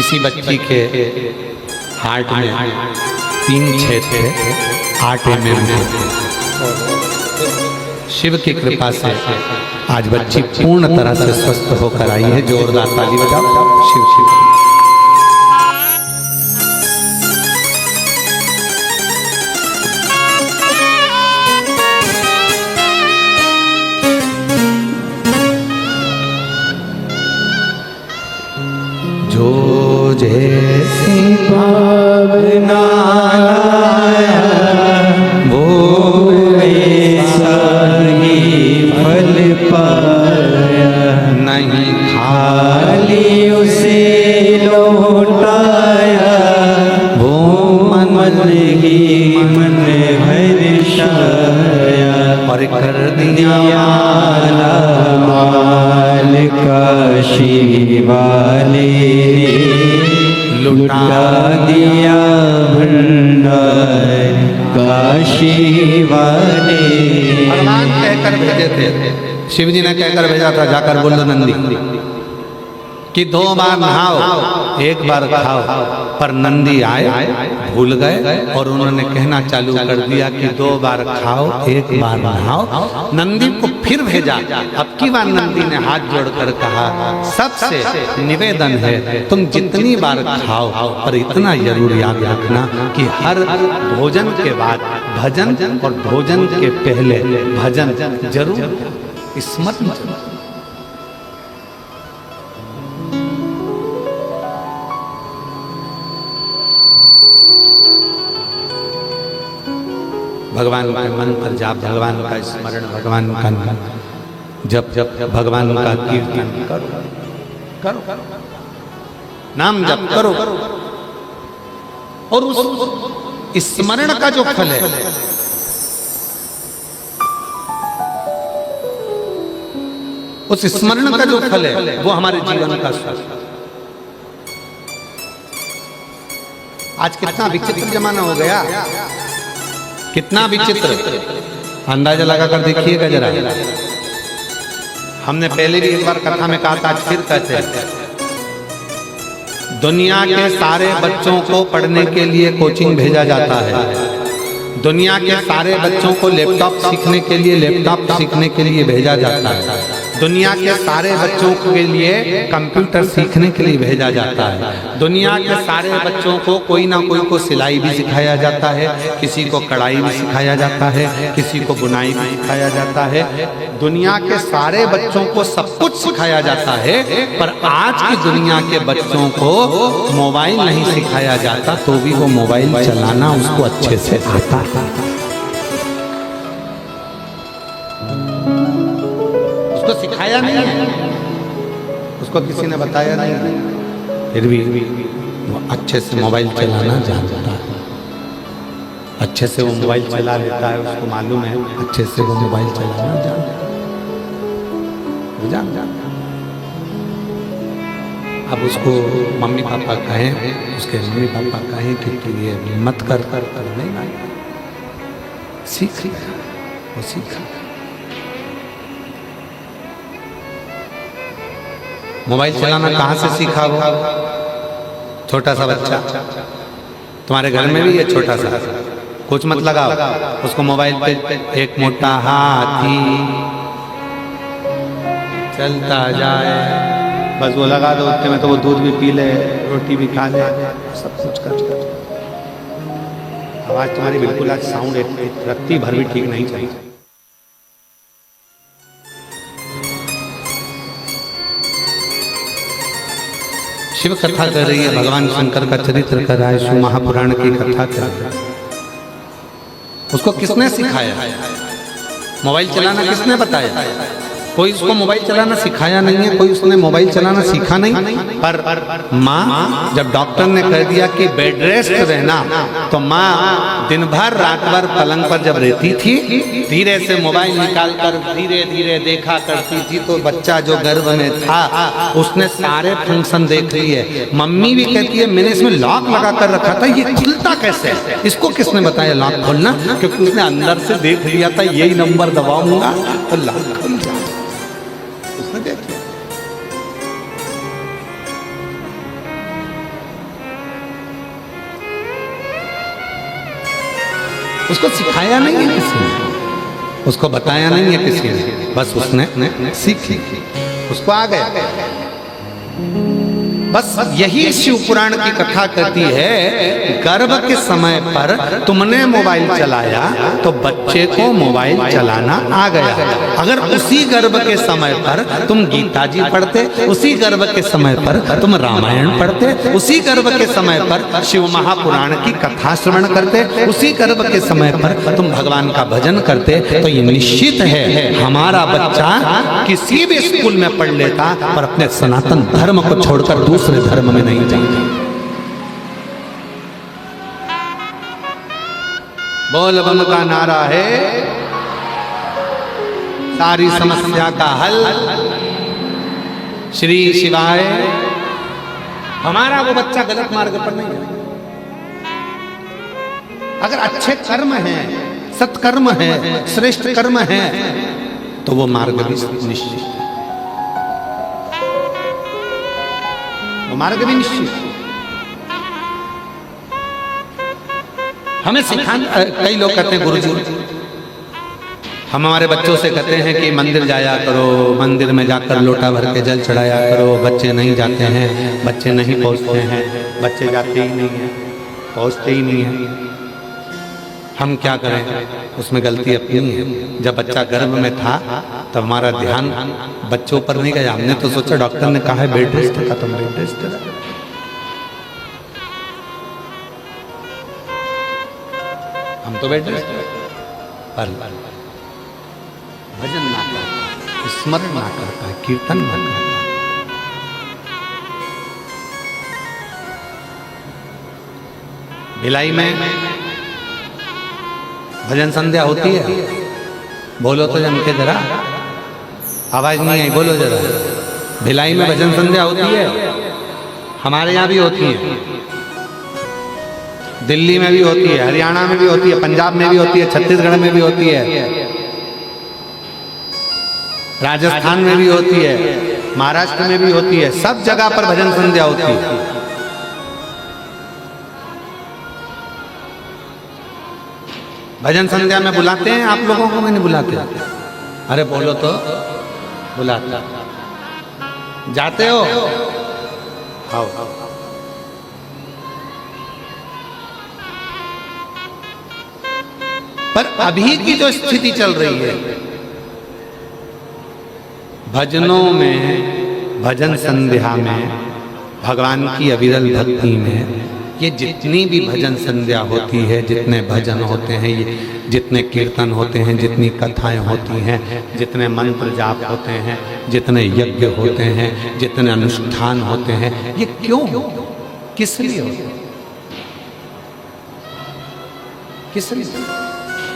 A: किसी बच्ची के हार्ट में 3 छेद थे, 8 mm थे। शिव की कृपा से आज बच्ची पूर्ण तरह से स्वस्थ होकर आई है। जोरदार ताली बजाओ। शिव शिव। जो जैसी भावना
B: वो ऐसा ही फल पाया,
A: नहीं
B: खाली उसे लौटाया, वो मन ही मन हर्षाया,
A: और कर दिया
B: माल काशी वाले, लुटा दिया भंडार काशी वाले।
A: भगवान कहकर भेजे थे, शिव जी ने कहकर भेजा था, जाकर बोल दो नंदी कि 2 बार नहाओ 1 बार खाओ। पर नंदी आए, भूल गए और उन्होंने कहना चालू कर दिया कि 2 बार खाओ 1 बार नहाओ। नंदी को फिर भेजा। अब की बार नंदी ने हाथ जोड़कर कहा, सबसे निवेदन है तुम जितनी बार खाओ, पर इतना जरूर याद रखना कि हर भोजन के बाद भजन और भोजन के पहले भजन जरूर स्मरण जरूर। भगवान के मन पर जाप, भगवान का स्मरण, भगवान का नाम जब भगवान का कीर्तन करो, नाम जप करो। और उस स्मरण का जो फल है, उस स्मरण का जो फल है वो हमारे जीवन का सुख। आज कितना विचित्र जमाना हो गया, कितना विचित्र। अंदाजा लगाकर देखिएगा जरा। हमने पहले भी एक बार कथा में कहा था, आज फिर कहते हैं, दुनिया के सारे बच्चों को पढ़ने के लिए कोचिंग भेजा जाता है। दुनिया के सारे बच्चों को लैपटॉप सीखने के लिए भेजा जाता है। दुनिया के सारे बच्चों के लिए कंप्यूटर सीखने के लिए भेजा जाता है। दुनिया के सारे बच्चों को कोई ना कोई को सिलाई भी सिखाया जाता है, किसी को कढ़ाई भी सिखाया जाता है, किसी को बुनाई भी सिखाया जाता है। दुनिया के सारे बच्चों को सब कुछ सिखाया जाता है, पर आज की दुनिया के बच्चों को मोबाइल नहीं सिखाया जाता, तो भी वो मोबाइल चलाना उसको अच्छे से आता है। उसको सिखाया नहीं है, उसको किसी ने बताया नहीं, फिर भी वो अच्छे से मोबाइल चलाना जानता है, अच्छे से वो मोबाइल चला लेता है, उसको मालूम है अच्छे से वो मोबाइल चलाना जानता है। अब उसको मम्मी पापा कहें, उसके मम्मी पापा कहें कि तू ये मत कर नहीं, सीख वो सीख। मोबाइल चलाना कहाँ से सीखा वो? छोटा सा बच्चा, तुम्हारे घर में भी है छोटा सा, कुछ मत लगाओ उसको मोबाइल पे। एक मोटा हाथी चलता जाए, बस वो लगा दो, उतने में तो वो दूध भी पी ले, रोटी भी खा ले, सब कुछ कर। आवाज तुम्हारी बिल्कुल आज साउंड रत्ती भर भी ठीक नहीं चली। शिव कथा कर रही है, भगवान शंकर का चरित्र कर रहा है, शिव महापुराण की कथा कर रहा है। उसको किसने सिखाया? मोबाइल चलाना किसने बताया? कोई उसको मोबाइल चलाना सिखाया नहीं है, कोई उसने मोबाइल चलाना सीखा नहीं। पर माँ, जब डॉक्टर ने कह दिया कि बेड रेस्ट रहना, तो माँ दिन भर रात भर पलंग पर जब रहती थी, धीरे से मोबाइल निकालकर धीरे धीरे देखा करती थी। तो बच्चा जो गर्भ में था उसने सारे फंक्शन देख लिए। मम्मी भी कहती है मैंने इसमें लॉक लगा कर रखा था, ये खुलता कैसे? इसको किसने बताया लॉक खोलना? क्योंकि उसने अंदर से देख लिया था, यही नंबर दबाऊंगा तो लॉक खुल जाए। उसने देख लिया।
C: उसको सिखाया नहीं है किसी ने, उसको बताया नहीं है किसी ने, बस उसने सीखी, उसको आ गया। बस यही शिव पुराण की कथा कहती है, गर्भ के समय पर तुमने मोबाइल चलाया तो बच्चे को मोबाइल चलाना आ गया। अगर उसी गर्भ के समय पर तुम गीता जी पढ़ते, उसी गर्भ के समय पर तुम रामायण पढ़ते, उसी गर्भ के समय पर शिव महापुराण की कथा श्रवण करते, उसी गर्भ के समय पर तुम भगवान का भजन करते, तो ये निश्चित है हमारा बच्चा किसी भी स्कूल में पढ़ लेता, पर अपने सनातन धर्म को छोड़कर दूसरे धर्म में नहीं जाता। बोल बम का नारा है सारी समस्या का हल, श्री शिवाय। हमारा वो बच्चा गलत मार्ग पर नहीं है। अगर अच्छे कर्म हैं, सत्कर्म है, श्रेष्ठ कर्म है, तो वो मार्ग भी निश्चित है, वो मार्ग भी निश्चित। हमें सिखाना, कई लोग कहते हैं गुरुजी, हम हमारे बच्चों से कहते हैं कि मंदिर जाया करो, मंदिर में जाकर लोटा भर के जल चढ़ाया करो। बच्चे नहीं जाते हैं, बच्चे नहीं पहुंचते हैं, बच्चे जाते ही नहीं हैं, पहुंचते ही नहीं हैं। हम क्या करें, उसमें गलती अपनी है। जब बच्चा गर्भ में था तब हमारा ध्यान बच्चों पर नहीं गया। हमने तो सोचा डॉक्टर ने कहा है बेड रेस्ट का, तो बेड रेस्ट करा। हम तो बेड रेस्ट पर भजन ना करता, स्मरण ना करता है, कीर्तन ना करता। भिलाई में भजन संध्या होती है, बोलो तो जम के जरा, आवाज नहीं आई, बोलो जरा। भिलाई में भजन संध्या होती है, हमारे यहाँ भी होती है, दिल्ली में भी होती है, हरियाणा में भी होती है, पंजाब में भी होती है, छत्तीसगढ़ में भी होती है, राजस्थान में भी होती है, महाराष्ट्र में भी होती है, सब जगह पर भजन संध्या होती है। भजन संध्या में बुलाते हैं आप लोगों को, नहीं बुलाते? अरे बोलो तो, बुलाते जाते हो? आओ। पर अभी की जो स्थिति चल रही है, भजनों में, भजन संध्या में, भगवान की अविरल भक्ति में, ये जितनी भी भजन संध्या होती है, जितने भजन होते हैं, ये जितने कीर्तन होते हैं, जितनी कथाएं होती हैं, जितने मंत्र जाप होते हैं, जितने यज्ञ होते हैं, जितने अनुष्ठान होते हैं, ये क्यों, किस लिए होते हैं, किस लिए?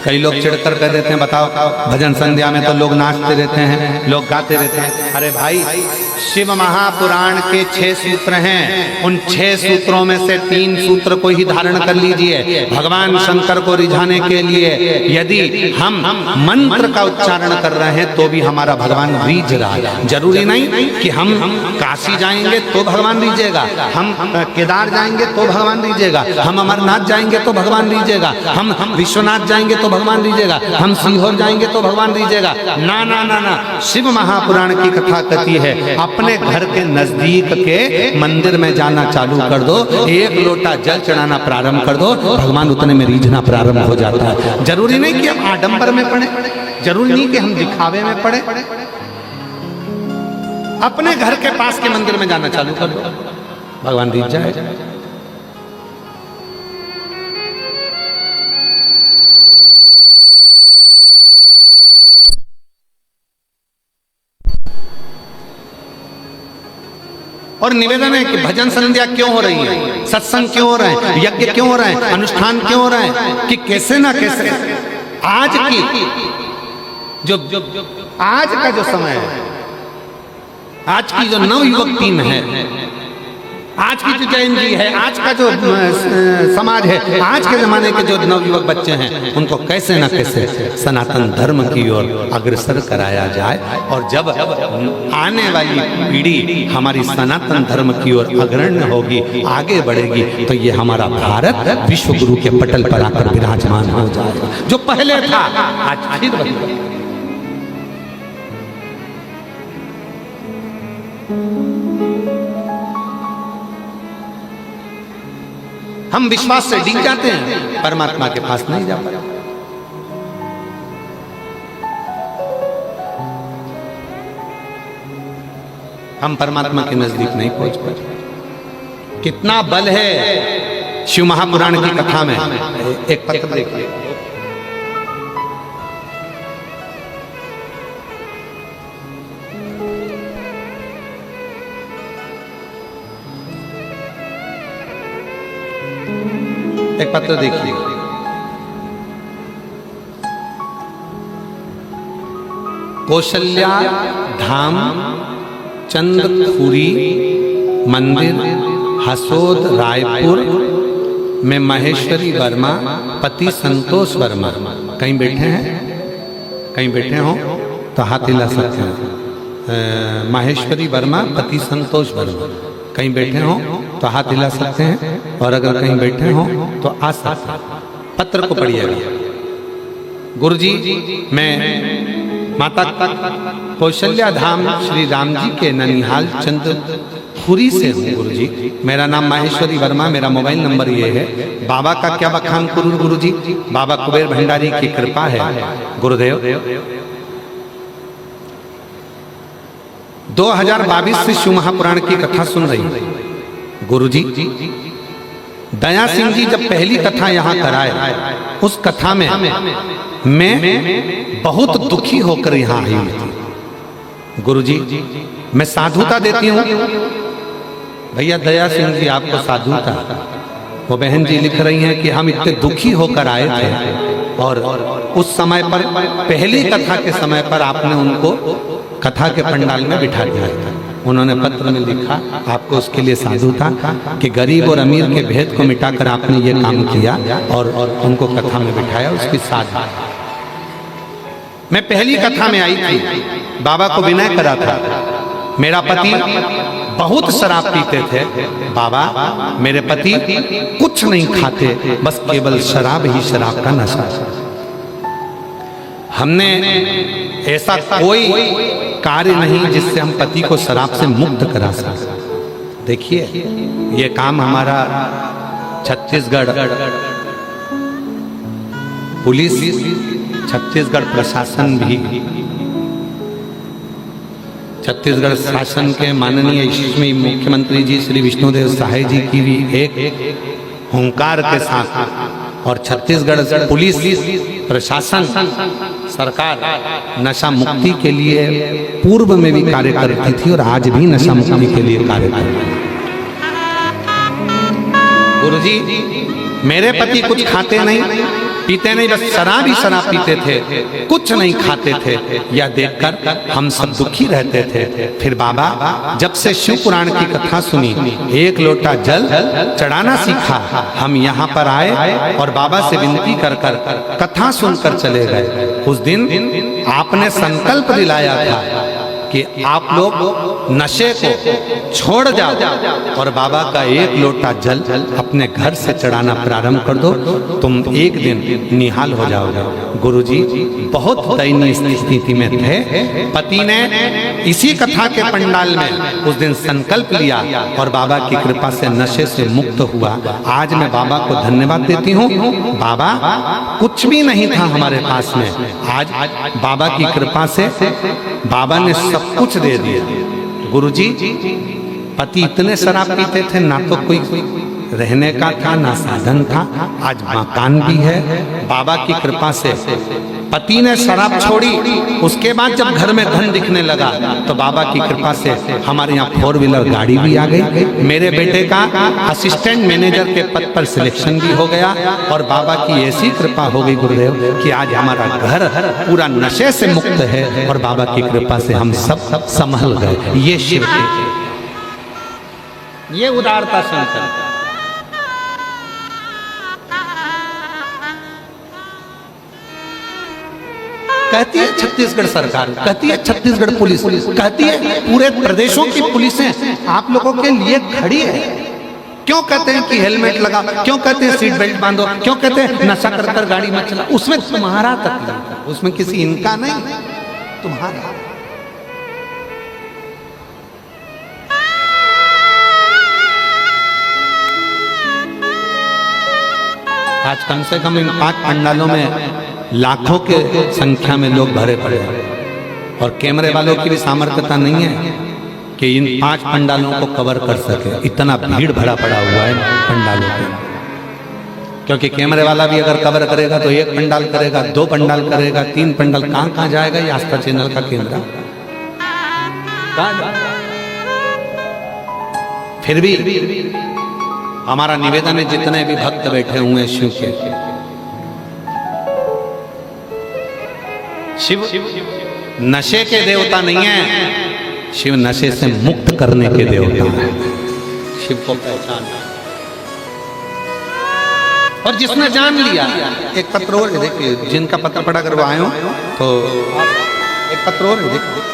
C: कई लोग चिढ़कर कह देते हैं, बताओ भजन संध्या में तो लोग नाचते रहते हैं, लोग गाते रहते हैं। अरे भाई, शिव महापुराण के 6 सूत्र हैं, उन 6 सूत्रों में से 3 सूत्र को ही धारण कर लीजिए। भगवान शंकर को रिझाने के लिए यदि हम मंत्र का उच्चारण कर रहे हैं तो भी हमारा भगवान रीझ रहा है। जरूरी नहीं कि हम काशी जाएंगे तो भगवान रीझेगा, हम केदार जाएंगे तो भगवान रीझेगा, हम अमरनाथ जाएंगे तो भगवान रीझेगा, हम विश्वनाथ जाएंगे तो भगवान रीझेगा, हम सीहोर जाएंगे तो भगवान रीझेगा। ना ना ना ना, शिव महापुराण की कथा कहती है अपने घर के नजदीक के मंदिर में जाना चालू कर दो, 1 लोटा जल चढ़ाना प्रारंभ कर दो, भगवान उतने में रीझना प्रारंभ हो जाता है। जरूरी नहीं कि हम आडंबर में पढ़े, जरूरी नहीं कि हम दिखावे में पढ़े, अपने घर के पास के मंदिर में जाना चालू कर दो, भगवान रीझ जाए। और निवेदन है कि भजन संध्या क्यों हो रही है, सत्संग क्यों हो रहे हैं, यज्ञ क्यों हो रहे हैं, अनुष्ठान क्यों हो रहे हैं, कि कैसे ना कैसे आज की जो आज का जो समय है, आज की जो नवयुवक टीम है,
A: आज की जो जैन जी है, आज का जो समाज है, आज के जमाने के जो नवयुवक बच्चे हैं, उनको कैसे न कैसे सनातन धर्म की ओर अग्रसर कराया जाए। और जब आने वाली पीढ़ी हमारी सनातन धर्म की ओर अग्रण्य होगी, आगे बढ़ेगी, तो ये हमारा भारत विश्व गुरु के पटल पर आकर विराजमान हो जाएगा। जो पहले था आज फिर वही। हम विश्वास से डिग जाते हैं, परमात्मा के पास नहीं जा पाते। हम परमात्मा के नजदीक नहीं पहुंच पाते। कितना बल है शिव महापुराण की कथा में। एक पत्र देखिए, एक पत्र देखिए। कौशल्या धाम चंद्रपुरी मंदिर हसोद रायपुर में महेश्वरी वर्मा पति संतोष वर्मा। कहीं बैठे हैं, कहीं बैठे हो तो हाथ हिला सकते हैं। महेश्वरी वर्मा पति संतोष वर्मा, कहीं बैठे हो तो हाथ हिला सकते हैं, और अगर कहीं बैठे हो तो आ सकते हैं। पत्र को पढ़िएगा। गुरुजी, मैं माता कौशल्या धाम श्री राम जी के ननिहाल चंद्रपुरी से हूँ। गुरुजी, मेरा नाम माहेश्वरी वर्मा, मेरा मोबाइल नंबर ये है। बाबा का क्या बखान करूँ गुरुजी, बाबा कुबेर भंडारी की कृपा है। गुरुदेव 2022 से शिव महापुराण की कथा सुन रही हूँ। गुरुजी, दया सिंह जी जब पहली कथा यहाँ कराए, उस कथा में मैं बहुत दुखी होकर यहाँ आई थी। गुरुजी, मैं साधुता देती हूँ। भैया दया सिंह जी आपको साधुता, वो बहन जी लिख रही हैं कि हम इतने दुखी होकर आए थे, और उस समय पर पहली कथा के समय पर आपने उनको कथा के पंडाल में बिठा दिया था। उन्होंने पत्र में लिखा, आपको उसके लिए साधु था कि गरीब और अमीर के भेद को मिटाकर आपने ये काम किया और उनको कथा में बिठाया। उसकी साधु मैं पहली कथा में आई थी, बाबा को विनय करा था। मेरा पति बहुत शराब पीते थे। बाबा, मेरे पति कुछ नहीं खाते, बस केवल शराब ही शराब का नशा। हमने ऐसा कोई कार्य नहीं जिससे हम पति को शराब से मुक्त करा सकें। देखिए, ये काम हमारा छत्तीसगढ़ पुलिस, छत्तीसगढ़ प्रशासन भी, छत्तीसगढ़ शासन के माननीय यशस्वी मुख्यमंत्री जी श्री विष्णुदेव साय जी की भी एक हुंकार के साथ, और छत्तीसगढ़ पुलिस प्रशासन सरकार नशा मुक्ति के लिए पूर्व में भी कार्य करती थी और आज भी नशा मुक्ति के लिए कार्य करती है। गुरुजी, मेरे पति कुछ खाते नहीं पीते नहीं, बस शराब ही शराब पीते थे, कुछ नहीं खाते थे। यह देखकर हम सब दुखी रहते थे। फिर बाबा जब से शिव पुराण की कथा सुनी, एक लोटा जल चढ़ाना सीखा। हम यहाँ पर आए और बाबा से विनती कर कर कथा सुनकर चले गए। उस दिन आपने संकल्प दिलाया था कि आप लोग नशे को छोड़ जाओ और बाबा का एक लोटा जल अपने घर से चढ़ाना प्रारंभ कर दो, तुम एक दिन निहाल हो जाओगे। गुरुजी बहुत दयनीय स्थिति में थे। पति ने इसी कथा के पंडाल में उस दिन संकल्प लिया और बाबा की कृपा से नशे से मुक्त हुआ। आज मैं बाबा को धन्यवाद देती हूँ। बाबा कुछ भी नहीं था हमारे पास में, आज बाबा की कृपा से बाबा ने सब कुछ दे दिया। गुरुजी, पति इतने शराब पीते थे, ना तो कोई रहने का था ना साधन था। आज मकान भी है। बाबा की कृपा से पति ने शराब छोड़ी, उसके बाद जब घर में धन दिखने लगा तो बाबा की कृपा से हमारे यहाँ 4 व्हीलर गाड़ी भी आ गई। मेरे बेटे का असिस्टेंट मैनेजर के पद पर सिलेक्शन भी हो गया और बाबा की ऐसी कृपा हो गई गुरुदेव कि आज हमारा घर पूरा नशे से मुक्त है और बाबा की कृपा से हम सब संभल गए। ये शिव ये उदारता शंकर। कहती है छत्तीसगढ़ सरकार, कहती है छत्तीसगढ़ पुलिस, कहती है पूरे प्रदेशों की पुलिसें आप लोगों के लिए खड़ी है। क्यों कहते हैं कि हेलमेट लगा, क्यों कहते हैं सीट बेल्ट बांधो, क्यों कहते हैं नशा कर कर गाड़ी मत चला? उसमें तुम्हारा तकलीफ है, उसमें किसी इनका नहीं, तुम्हारा। आज कम से कम इन 5 पंडालों में लाखों के संख्या में लोग भरे पड़े हैं और कैमरे वालों की भी सामर्थ्यता नहीं है कि इन 5 पंडालों को कवर कर सके। इतना भीड़ भरा पड़ा हुआ है पंडालों पे, क्योंकि कैमरे वाला भी अगर कवर करेगा तो 1 पंडाल करेगा, 2 पंडाल करेगा, 3 पंडाल, कहां कहां जाएगा ये आस्था चैनल का कैमरा। फिर भी हमारा निवेदन है, जितने भी भक्त बैठे हुए हैं शिव के, शिव नशे के देवता नहीं है, शिव नशे से मुक्त करने के देवता है। शिव को पहचान, और जिसने जान लिया, एक पत्र और है, देखिए जिनका पत्र पढ़ा कर वो आए हो तो एक पत्र और है, देखिए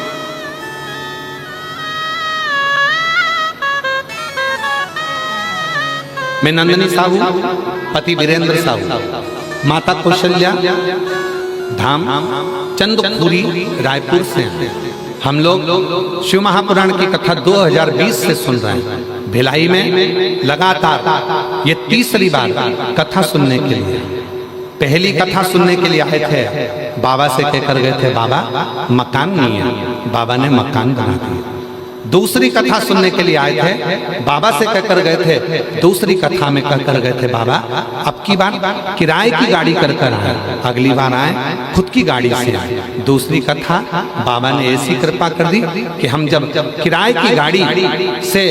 A: मैं नंदिनी साहू, पति वीरेंद्र साहू, माता कौशल्या, धाम चंदखुरी, रायपुर से हैं। हम लोग शिव महापुराण की कथा 2020 से सुन रहे हैं। भिलाई में लगातार ये 3री बार कथा सुनने के लिए। पहली कथा सुनने के लिए आए थे, बाबा से कहकर गए थे बाबा मकान नहीं है, बाबा ने मकान बना दिया। दूसरी कथा सुनने के लिए आए थे, बाबा से कहकर गए थे, दूसरी कथा में कहकर गए थे बाबा अब की बार किराए की गाड़ी कर कर आए, अगली बार आए खुद की गाड़ी से आए। दूसरी कथा बाबा ने ऐसी कृपा कर दी कि हम जब किराए की गाड़ी से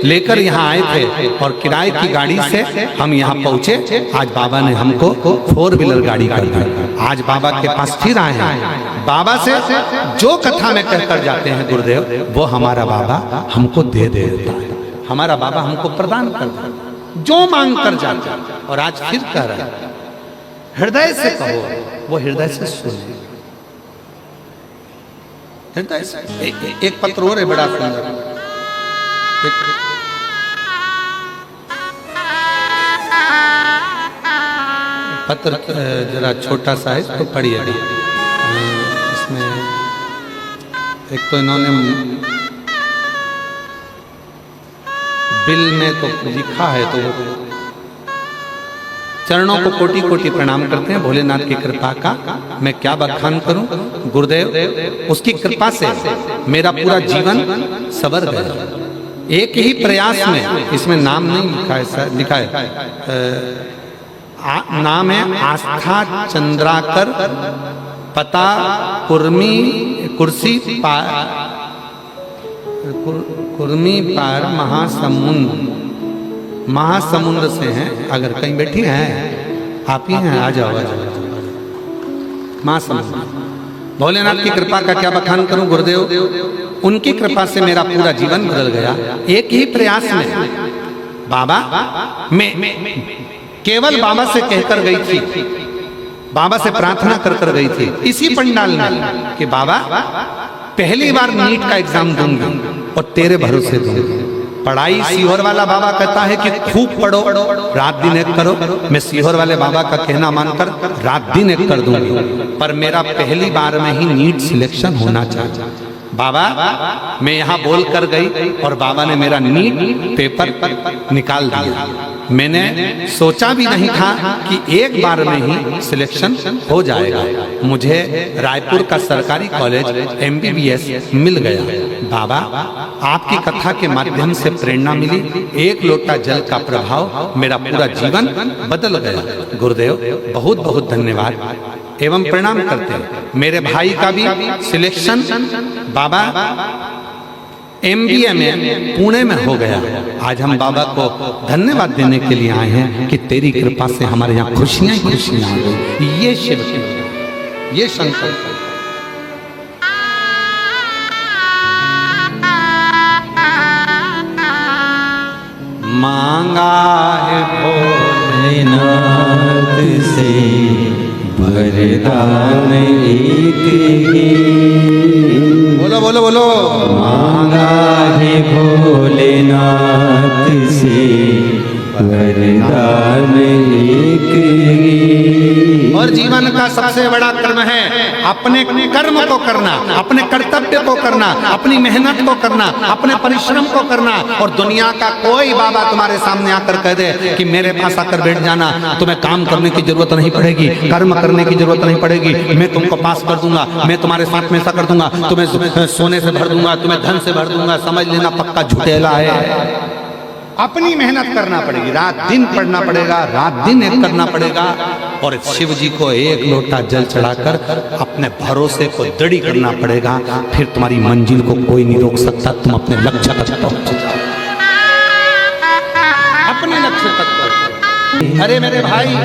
A: लेकर यहाँ आए थे और किराए की गाड़ी से हम यहाँ पहुंचे, आज बाबा ने हमको 4 व्हीलर गाड़ी कर दी। आज बाबा के पास फिर आए हैं। बाबा से जो कथा में कहकर जाते हैं गुरुदेव, वो हमारा बाबा हमको दे देता है, हमारा बाबा हमको प्रदान करता है जो मांग कर जाता है। और आज फिर कह रहा है हृदय से कहो, वो हृदय से सुने, हृदय से। एक पत्र और है बड़ा सुंदर, पत्र जरा छोटा सा है तो पढ़िए। इसमें एक तो इन्होंने बिल में तो लिखा है, तो चरणों को कोटि कोटि प्रणाम करते हैं। भोलेनाथ की कृपा का मैं क्या बखान करूं गुरुदेव, उसकी कृपा से मेरा पूरा जीवन सवर गया। एक ही प्रयास में, इसमें नाम नहीं लिखा है, लिखा है नाम है आस्था चंद्राकर, पता कुर्सी पार, कुर्मी पार महासमुंद से हैं। अगर कहीं बैठी हैं आप ही हैं, आ जाओ, आ जाओ। महासमुंद, भोलेनाथ की कृपा का क्या बखान करूं गुरुदेव, उनकी कृपा से मेरा पूरा जीवन बदल गया। एक ही प्रयास में बाबा, मैं केवल बाबा से कहकर गई थी, बाबा से प्रार्थना कर कर गई थी इसी पंडाल में कि बाबा पहली बार नीट का एग्जाम दूंगी और तेरे भरोसे दूंगी। पढ़ाई सीहोर वाला बाबा कहता है कि खूब पढ़ो, रात दिन एक करो। मैं सीहोर वाले बाबा का कहना मानकर रात दिन एक कर दूंगी, पर मेरा पहली बार में ही नीट सिलेक्शन होना चाहिए। बाबा मैं यहाँ बोल कर गई और बाबा ने मेरा नीट पेपर निकाल दिया। मैंने सोचा भी नहीं था कि एक बार में ही सिलेक्शन हो जाएगा। मुझे रायपुर का सरकारी कॉलेज MBBS मिल गया। बाबा आपकी कथा के माध्यम से प्रेरणा मिली, एक लोटा जल का प्रभाव मेरा पूरा जीवन बदल गया। गुरुदेव बहुत बहुत धन्यवाद एवं प्रणाम करते हैं। मेरे भाई का भी सिलेक्शन बाबा MBA में पुणे में हो गया। आज हम बाबा को धन्यवाद देने के लिए आए हैं कि तेरी कृपा से हमारे यहाँ खुशियां ही खुशियां आ गई। ये शिव, ये शंकर। मांगा है
B: भोलेनाथ से वरदान एक ही।
A: बोलो बोलो बोलो।
B: मांगा है भोलेनाथ से वरदान एक ही।
A: और जीवन का सबसे बड़ा कर्म है अपने कर्म को करना, अपने कर्तव्य को करना, अपनी मेहनत को करना, अपने परिश्रम को करना। और दुनिया का कोई बाबा तुम्हारे सामने आकर कह दे कि मेरे पास आकर बैठ जाना, तुम्हें काम करने की जरूरत नहीं पड़ेगी, कर्म करने की जरूरत नहीं पड़ेगी, मैं तुमको पास कर दूंगा, मैं तुम्हारे साथ में ऐसा कर दूंगा, तुम्हें सोने से भर दूंगा, तुम्हें धन से भर दूंगा, समझ लेना पक्का झुटेला है। अपनी मेहनत करना पड़ेगी, रात दिन पढ़ना पड़ेगा, रात दिन एक करना पड़ेगा। और शिव जी को एक लोटा जल चढ़ाकर अपने भरोसे को दृढ़ करना पड़ेगा। फिर तुम्हारी मंजिल को कोई नहीं रोक सकता, तुम अपने लक्ष्य तक पहुंच जाओ, अपने लक्ष्य तक पहुंच। अरे मेरे भाई,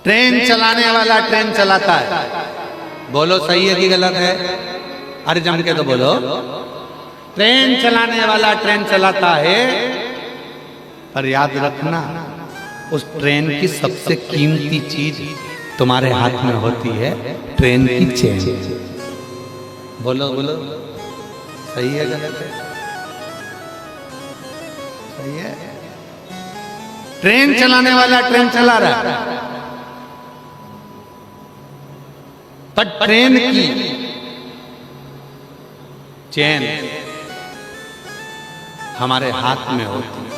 A: ट्रेन चलाने वाला ट्रेन चलाता है, बोलो सही है कि गलत है? अरे जम के तो बोलो। ट्रेन चलाने वाला ट्रेन चलाता है, पर याद रखना उस ट्रेन की सबसे कीमती चीज तुम्हारे हाथ में होती है, ट्रेन की चेन। बोलो बोलो, सही है गलत है? सही है। ट्रेन चलाने वाला ट्रेन चला रहा है, पर ट्रेन की चेन हमारे हाथ में होती है।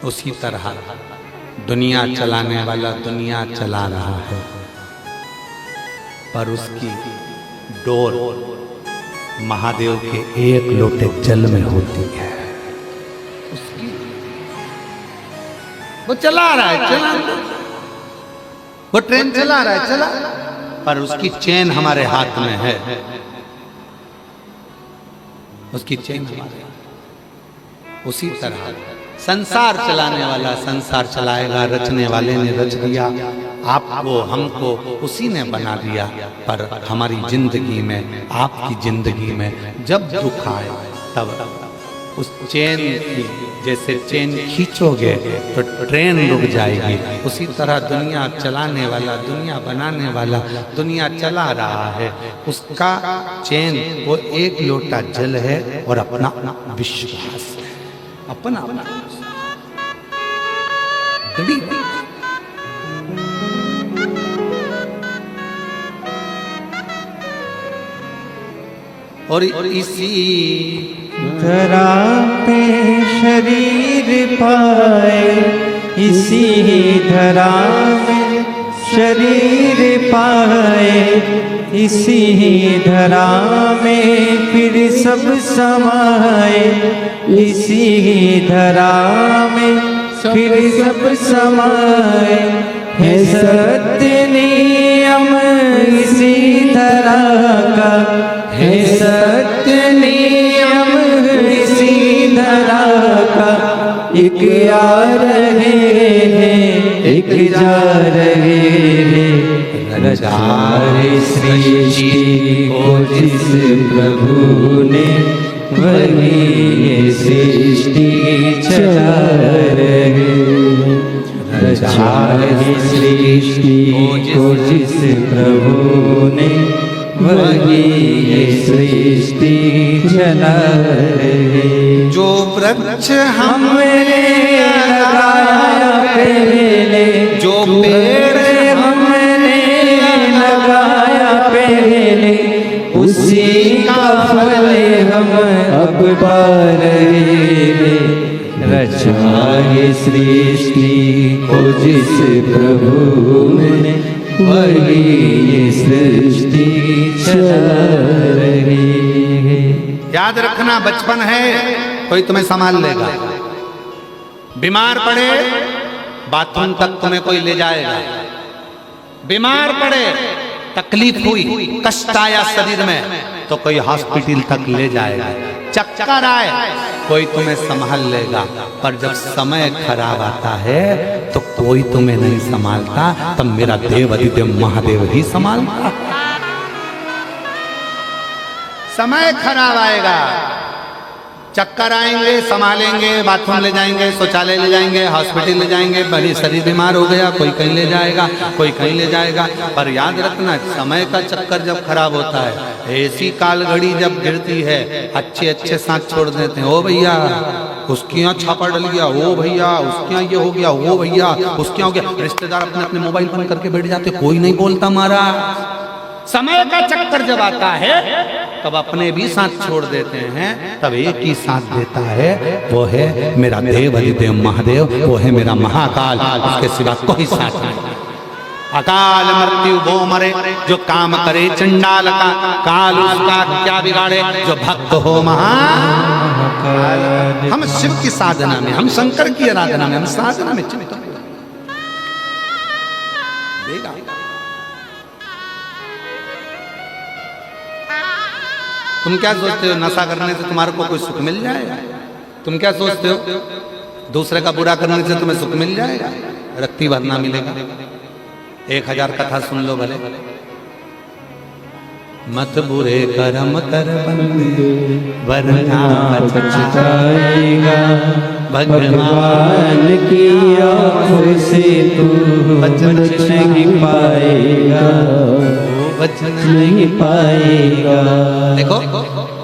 A: उसी तरह दुनिया चलाने वाला दुनिया चला रहा है, पर उसकी डोर महादेव के एक लोटे जल में होती है। उसकी वो चला रहा है, चला, वो ट्रेन चला रहा है, चला, पर उसकी चेन हमारे हाथ में है। उसकी चेन हमारे। उसी तरह संसार चलाने वाला संसार चलाएगा, रचने वाले ने रच दिया, आपको हमको उसी ने बना दिया। पर हमारी जिंदगी में, आपकी जिंदगी में जब दुख आए तब उस चेन की जैसे चेन खींचोगे तो ट्रेन रुक जाएगी। उसी तरह दुनिया चलाने वाला, दुनिया बनाने वाला दुनिया चला रहा है, उसका चेन वो एक लोटा जल है और अपना विश्वास, अपना और इसी
B: धरा पे शरीर पाए, इसी धरा में शरीर पाए, इसी धरा में फिर सब समाए, इसी धरा में फिर सब समाए। है सत्य नियम इसी धरा का, है सत्य नियम इसी धरा का। एक आ रहे हैं, एक जा रहे हैं, रचाए सृष्टि को जिस प्रभु ने, वही ये सृष्टि चला रहे। रचाए सृष्टि को जिस प्रभु ने, वही ये सृष्टि चला रहे।
A: जो वृक्ष
B: हमने लगाया पहले, जो पेड़ हमने लगाया पहले, उसी का फल हम अब पा रहे। रचाए सृष्टि को जिस प्रभु ने, वही ये सृष्टि चला रही है।
A: याद रखना, बचपन है, कोई तुम्हें संभाल लेगा। बीमार पड़े बाथरूम तक तुम्हें कोई ले जाएगा। बीमार पड़े, तकलीफ हुई, कष्ट आया शरीर में, तो कोई हॉस्पिटल तक ले जाएगा। चक्कर आए कोई तुम्हें संभाल लेगा। पर जब समय खराब आता है तो कोई तुम्हें नहीं संभालता, तब मेरा देव अधिदेव महादेव ही संभालता। समय खराब आएगा चक्कर आएंगे, संभालेंगे, बाथरूम ले जाएंगे, शौचालय ले जाएंगे, हॉस्पिटल ले जाएंगे, भले शरीर बीमार हो गया कोई कहीं ले जाएगा, कोई कहीं ले जाएगा। पर याद रखना, समय का चक्कर जब खराब होता है, ऐसी काल घड़ी जब गिरती है, अच्छे अच्छे साथ छोड़ देते हैं। ओ भैया उसके यहाँ छापा डल गया, ओ भैया उसके यहाँ ये हो गया, ओ भैया उसके यहाँ हो गया। रिश्तेदार अपने अपने मोबाइल बंद करके बैठ जाते, कोई नहीं बोलता मारा। समय का चक्कर जब आता है तब अपने भी साथ छोड़ देते हैं, तब एक ही साथ देता है, वो है मेरा देव अधिदेव महादेव, वो है मेरा महाकाल, उसके सिवा कोई साथ नहीं। अकाल मृत्यु वो मरे जो काम करे चंडाल का, काल उसका क्या बिगाड़े जो भक्त हो महाकाल। हम शिव की साधना में, हम शंकर की आराधना में, हम साधना में चिंतन देगा। तुम क्या सोचते हो नशा करने से तुम्हारे को कोई सुख मिल जाएगा? तुम क्या सोचते हो दूसरे का बुरा करने से तुम्हें सुख मिल जाएगा? रत्ती भर ना मिलेगा। 1000 कथा सुन लो भले। मत बुरे कर्म कर बंदे वरना पछताएगा, भगवान की आँखों से तू बच नहीं पाएगा, बच नहीं पाएगा। देखो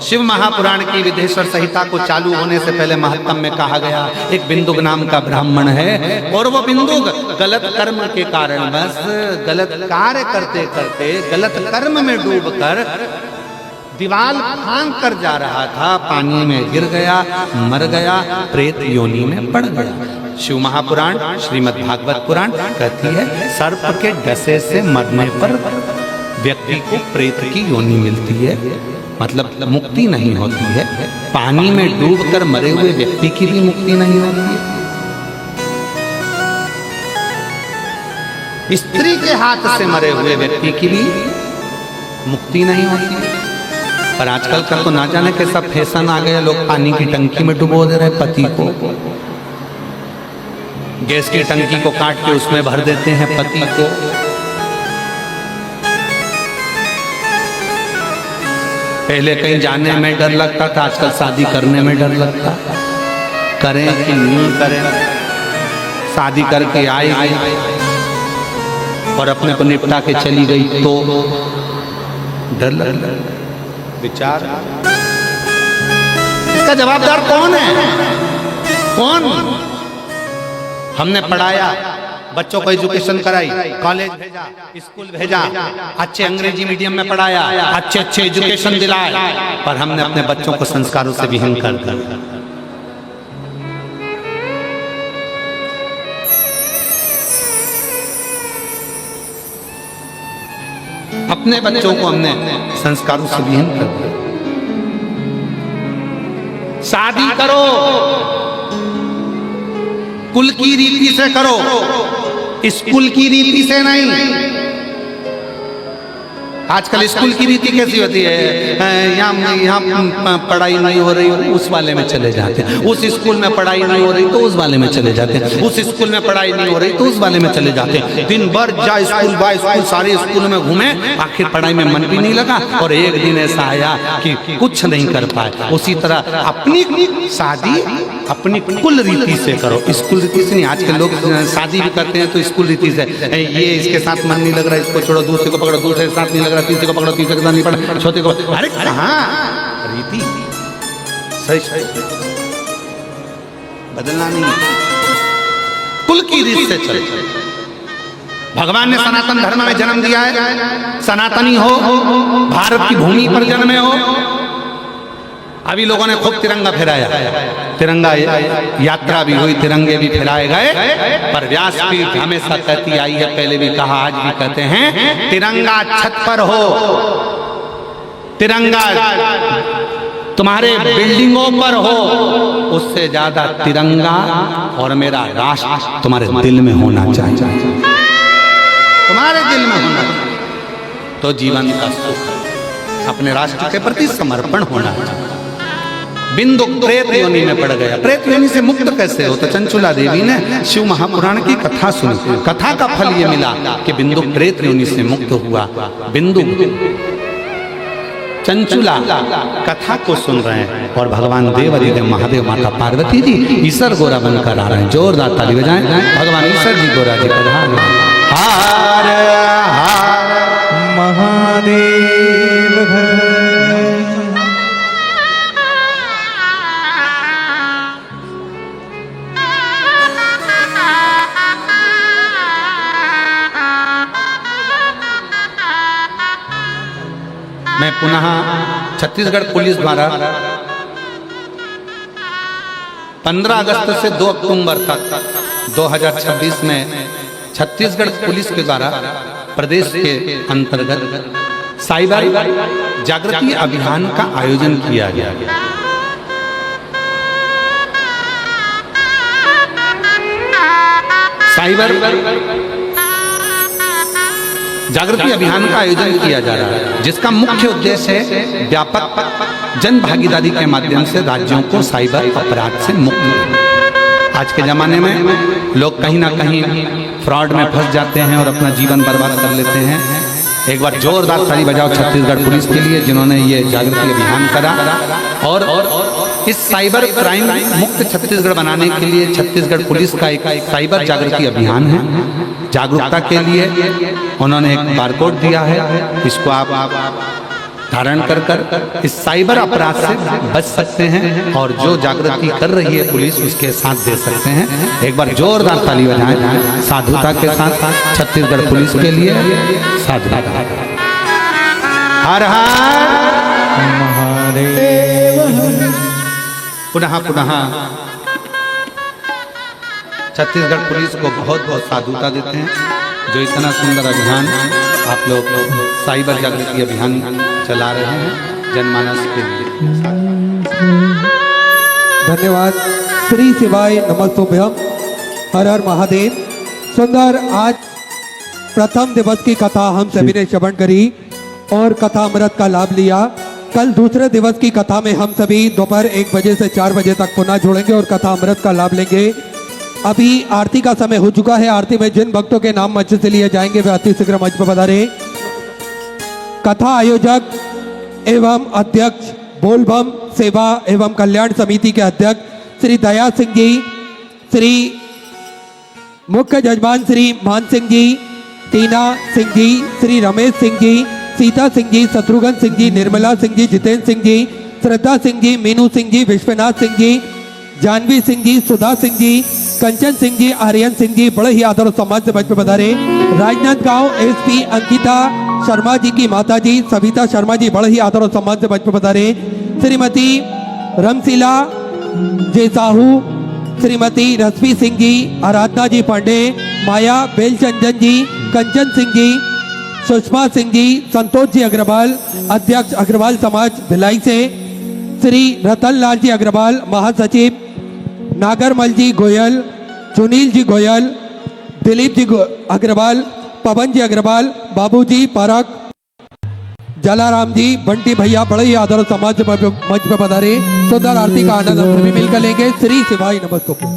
A: शिव महापुराण की विदेश्वर संहिता को चालू होने से पहले महात्म में कहा गया, एक बिंदुक नाम का ब्राह्मण है और वो बिंदुक गलत कर्म के कारण बस गलत कार्य करते करते गलत कर्म में डूबकर दीवाल फांग कर जा रहा था, पानी में गिर गया, मर गया, प्रेत योनि में पड़ गया। शिव महापुराण श्रीमद् भागवत पुराण कहती है सर्प के डसे से मरने पर व्यक्ति को प्रेत की योनि मिलती है, मतलब मुक्ति नहीं होती है। पानी में डूबकर मरे हुए व्यक्ति की भी मुक्ति नहीं होती है। स्त्री के हाथ से मरे हुए व्यक्ति की भी मुक्ति नहीं होती है। पर आजकल का तो ना जाने कैसा फैशन आ गया, लोग पानी की टंकी में डुबो दे रहे पति को, गैस की टंकी को काट के उसमें भर देते हैं पति को। पहले कहीं जाने में डर लगता था, आजकल शादी करने में डर लगता। करें कि नहीं करें, शादी करके आई और अपने को निपटा के चली गई तो डर लग। विचार इसका जवाबदार कौन है? कौन? हमने पढ़ाया, बच्चों को एजुकेशन कराई, कॉलेज भेजा, स्कूल भेजा, अच्छे अंग्रेजी मीडियम में पढ़ाया, अच्छे अच्छे एजुकेशन दिलाए, पर हमने अपने बच्चों को संस्कारों से विहीन कर दिया। अपने बच्चों को हमने संस्कारों से विहीन कर दिया। शादी करो कुल की रीति से करो, स्कूल की रीति से नहीं। आजकल स्कूल की रीति कैसी होती है, यहाँ पढ़ाई नहीं हो रही, उस वाले में चले जाते हैं। उस स्कूल में पढ़ाई नहीं हो रही तो उस वाले में चले जाते हैं। उस स्कूल में पढ़ाई नहीं हो रही तो उस वाले में चले जाते हैं। दिन भर जा स्कूल बाय स्कूल सारे स्कूल में घूमे, आखिर पढ़ाई में मन भी नहीं लगा और एक दिन ऐसा आया कि कुछ नहीं कर पाए। उसी तरह अपनी शादी अपनी कुल रीति से करो, स्कूल रीति से नहीं। आजकल लोग शादी भी करते हैं तो स्कूल रीति से, ये इसके साथ मन नहीं लग रहा, इसको छोड़ो, दूसरे को पकड़ो, दूसरे के साथ नहीं लग रहा, तीसरे को पकड़ो, तीसरे के साथ नहीं पकड़ो, चौथे को। अरे कहाँ रीति सही बदलना नहीं, कुल की रीति से चल। भगवान ने सनातन धर्म में जन्म दिया है, सनातनी हो, भारत की भूमि पर जन्मे हो। अभी लोगों ने खूब तिरंगा फहराया, तिरंगा यात्रा भी हुई, तिरंगे भी फहराए गए, पर व्यासपीठ हमेशा कहती आई है, पहले भी कहा आज भी कहते हैं, तिरंगा छत पर हो, तिरंगा तुम्हारे बिल्डिंगों पर हो, उससे ज्यादा तिरंगा और मेरा राष्ट्र तुम्हारे दिल में होना चाहिए, तुम्हारे दिल में होना चाहिए। तो जीवन का सुख अपने राष्ट्र के प्रति समर्पण होना चाहिए। बिंदु प्रेत योनि में पड़ गया, प्रेत योनि से मुक्त कैसे हो? तो चंचुला देवी ने शिव महापुराण की कथा सुनी, कथा का फल ये मिला कि बिंदु प्रेत योनि से मुक्त हुआ। बिंदु चंचुला कथा को सुन रहे हैं और भगवान देव अधिदेव महादेव माता पार्वती जी ईश्वर गोरा बनकर आ रहे हैं। जोरदार ताली बजाएं, भगवान ईश्वर जी गोरा जी पधार। हार हार
B: महादेव घर।
A: मैं पुनः छत्तीसगढ़ पुलिस द्वारा 15 अगस्त से 2 अक्टूबर तक 2026 में छत्तीसगढ़ पुलिस के द्वारा प्रदेश के अंतर्गत साइबर जागृति अभियान का आयोजन किया गया। साइबर जागृति अभियान का आयोजन किया जा रहा है, जिसका मुख्य उद्देश्य है व्यापक जन भागीदारी के माध्यम से राज्यों को साइबर अपराध से मुक्त। आज के जमाने में लोग कहीं ना कहीं फ्रॉड में फंस जाते हैं और अपना जीवन बर्बाद कर लेते हैं। एक बार जोरदार ताली बजाओ छत्तीसगढ़ पुलिस के लिए, जिन्होंने ये जागृति अभियान करा और इस साइबर क्राइम मुक्त छत्तीसगढ़ बनाने के लिए छत्तीसगढ़ पुलिस का एक साइबर जागृति अभियान है। जागरूकता के लिए उन्होंने एक बारकोड दिया है, इसको आप धारण कर इस साइबर अपराध से बच सकते हैं और जो जागृति कर रही है पुलिस उसके साथ दे सकते हैं। एक बार जोरदार ताली बजाएं साधुता के साथ छत्तीसगढ़ पुलिस के लिए। साधुता। हर हर महादेव। पुनः छत्तीसगढ़ पुलिस को बहुत बहुत साधुता देते हैं, जो इतना सुंदर अभियान आप लोग साइबर जागृति अभियान चला रहे हैं जनमानस के लिए।
D: धन्यवाद। श्री शिवाय नमस्तुभ्यम। हर हर महादेव। सुंदर आज प्रथम दिवस की कथा हम सभी ने श्रवण करी और कथा अमृत का लाभ लिया। कल दूसरे दिवस की कथा में हम सभी दोपहर 1 बजे से 4 बजे तक पुनः जुड़ेंगे और कथा अमृत का लाभ लेंगे। अभी आरती का समय हो चुका है। आरती में जिन भक्तों के नाम मंच से लिए जाएंगे वे अति शीघ्र मंच पर पधारे। कथा आयोजक एवं अध्यक्ष बोलबम सेवा एवं कल्याण समिति के अध्यक्ष श्री दया सिंह जी, श्री मुख्य जजमान श्री मान सिंह जी, टीना सिंह जी, श्री रमेश सिंह जी, सीता सिंह जी, शत्रुघ्न सिंह जी, निर्मला सिंह जी, जितेंद्र सिंह जी, श्रद्धा सिंह जी, मीनू सिंह जी, विश्वनाथ सिंह जी, जानवी सिंह जी, सुधा सिंह जी, कंचन सिंह जी, आर्यन सिंह जी बड़े ही आदर और सम्मान से मंच पे पधारे। राजनांदगांव एसपी अंकिता शर्मा जी की माता जी सविता शर्मा जी बड़े ही आदर और सम्मान से मंच पे पधारे। श्रीमती रमशिला जे साहू, श्रीमती रश्मि सिंह जी, आराधना जी पांडे, माया बेलचंदन जी, कंचन सिंह जी, सुषमा सिंह जी, संतोष जी अग्रवाल अध्यक्ष अग्रवाल समाज भिलाई से, श्री रतन लाल जी अग्रवाल महासचिव, नागरमल जी गोयल, सुनील जी गोयल, दिलीप जी अग्रवाल, पवन जी अग्रवाल, बाबूजी पारक, जलाराम जी, बंटी भैया बड़े ही आदर समाज मंच पर पधारे। सुंदर आरती का आनंद हम सभी मिलकर लेंगे। श्री शिवाय नमस्तुभ्यम।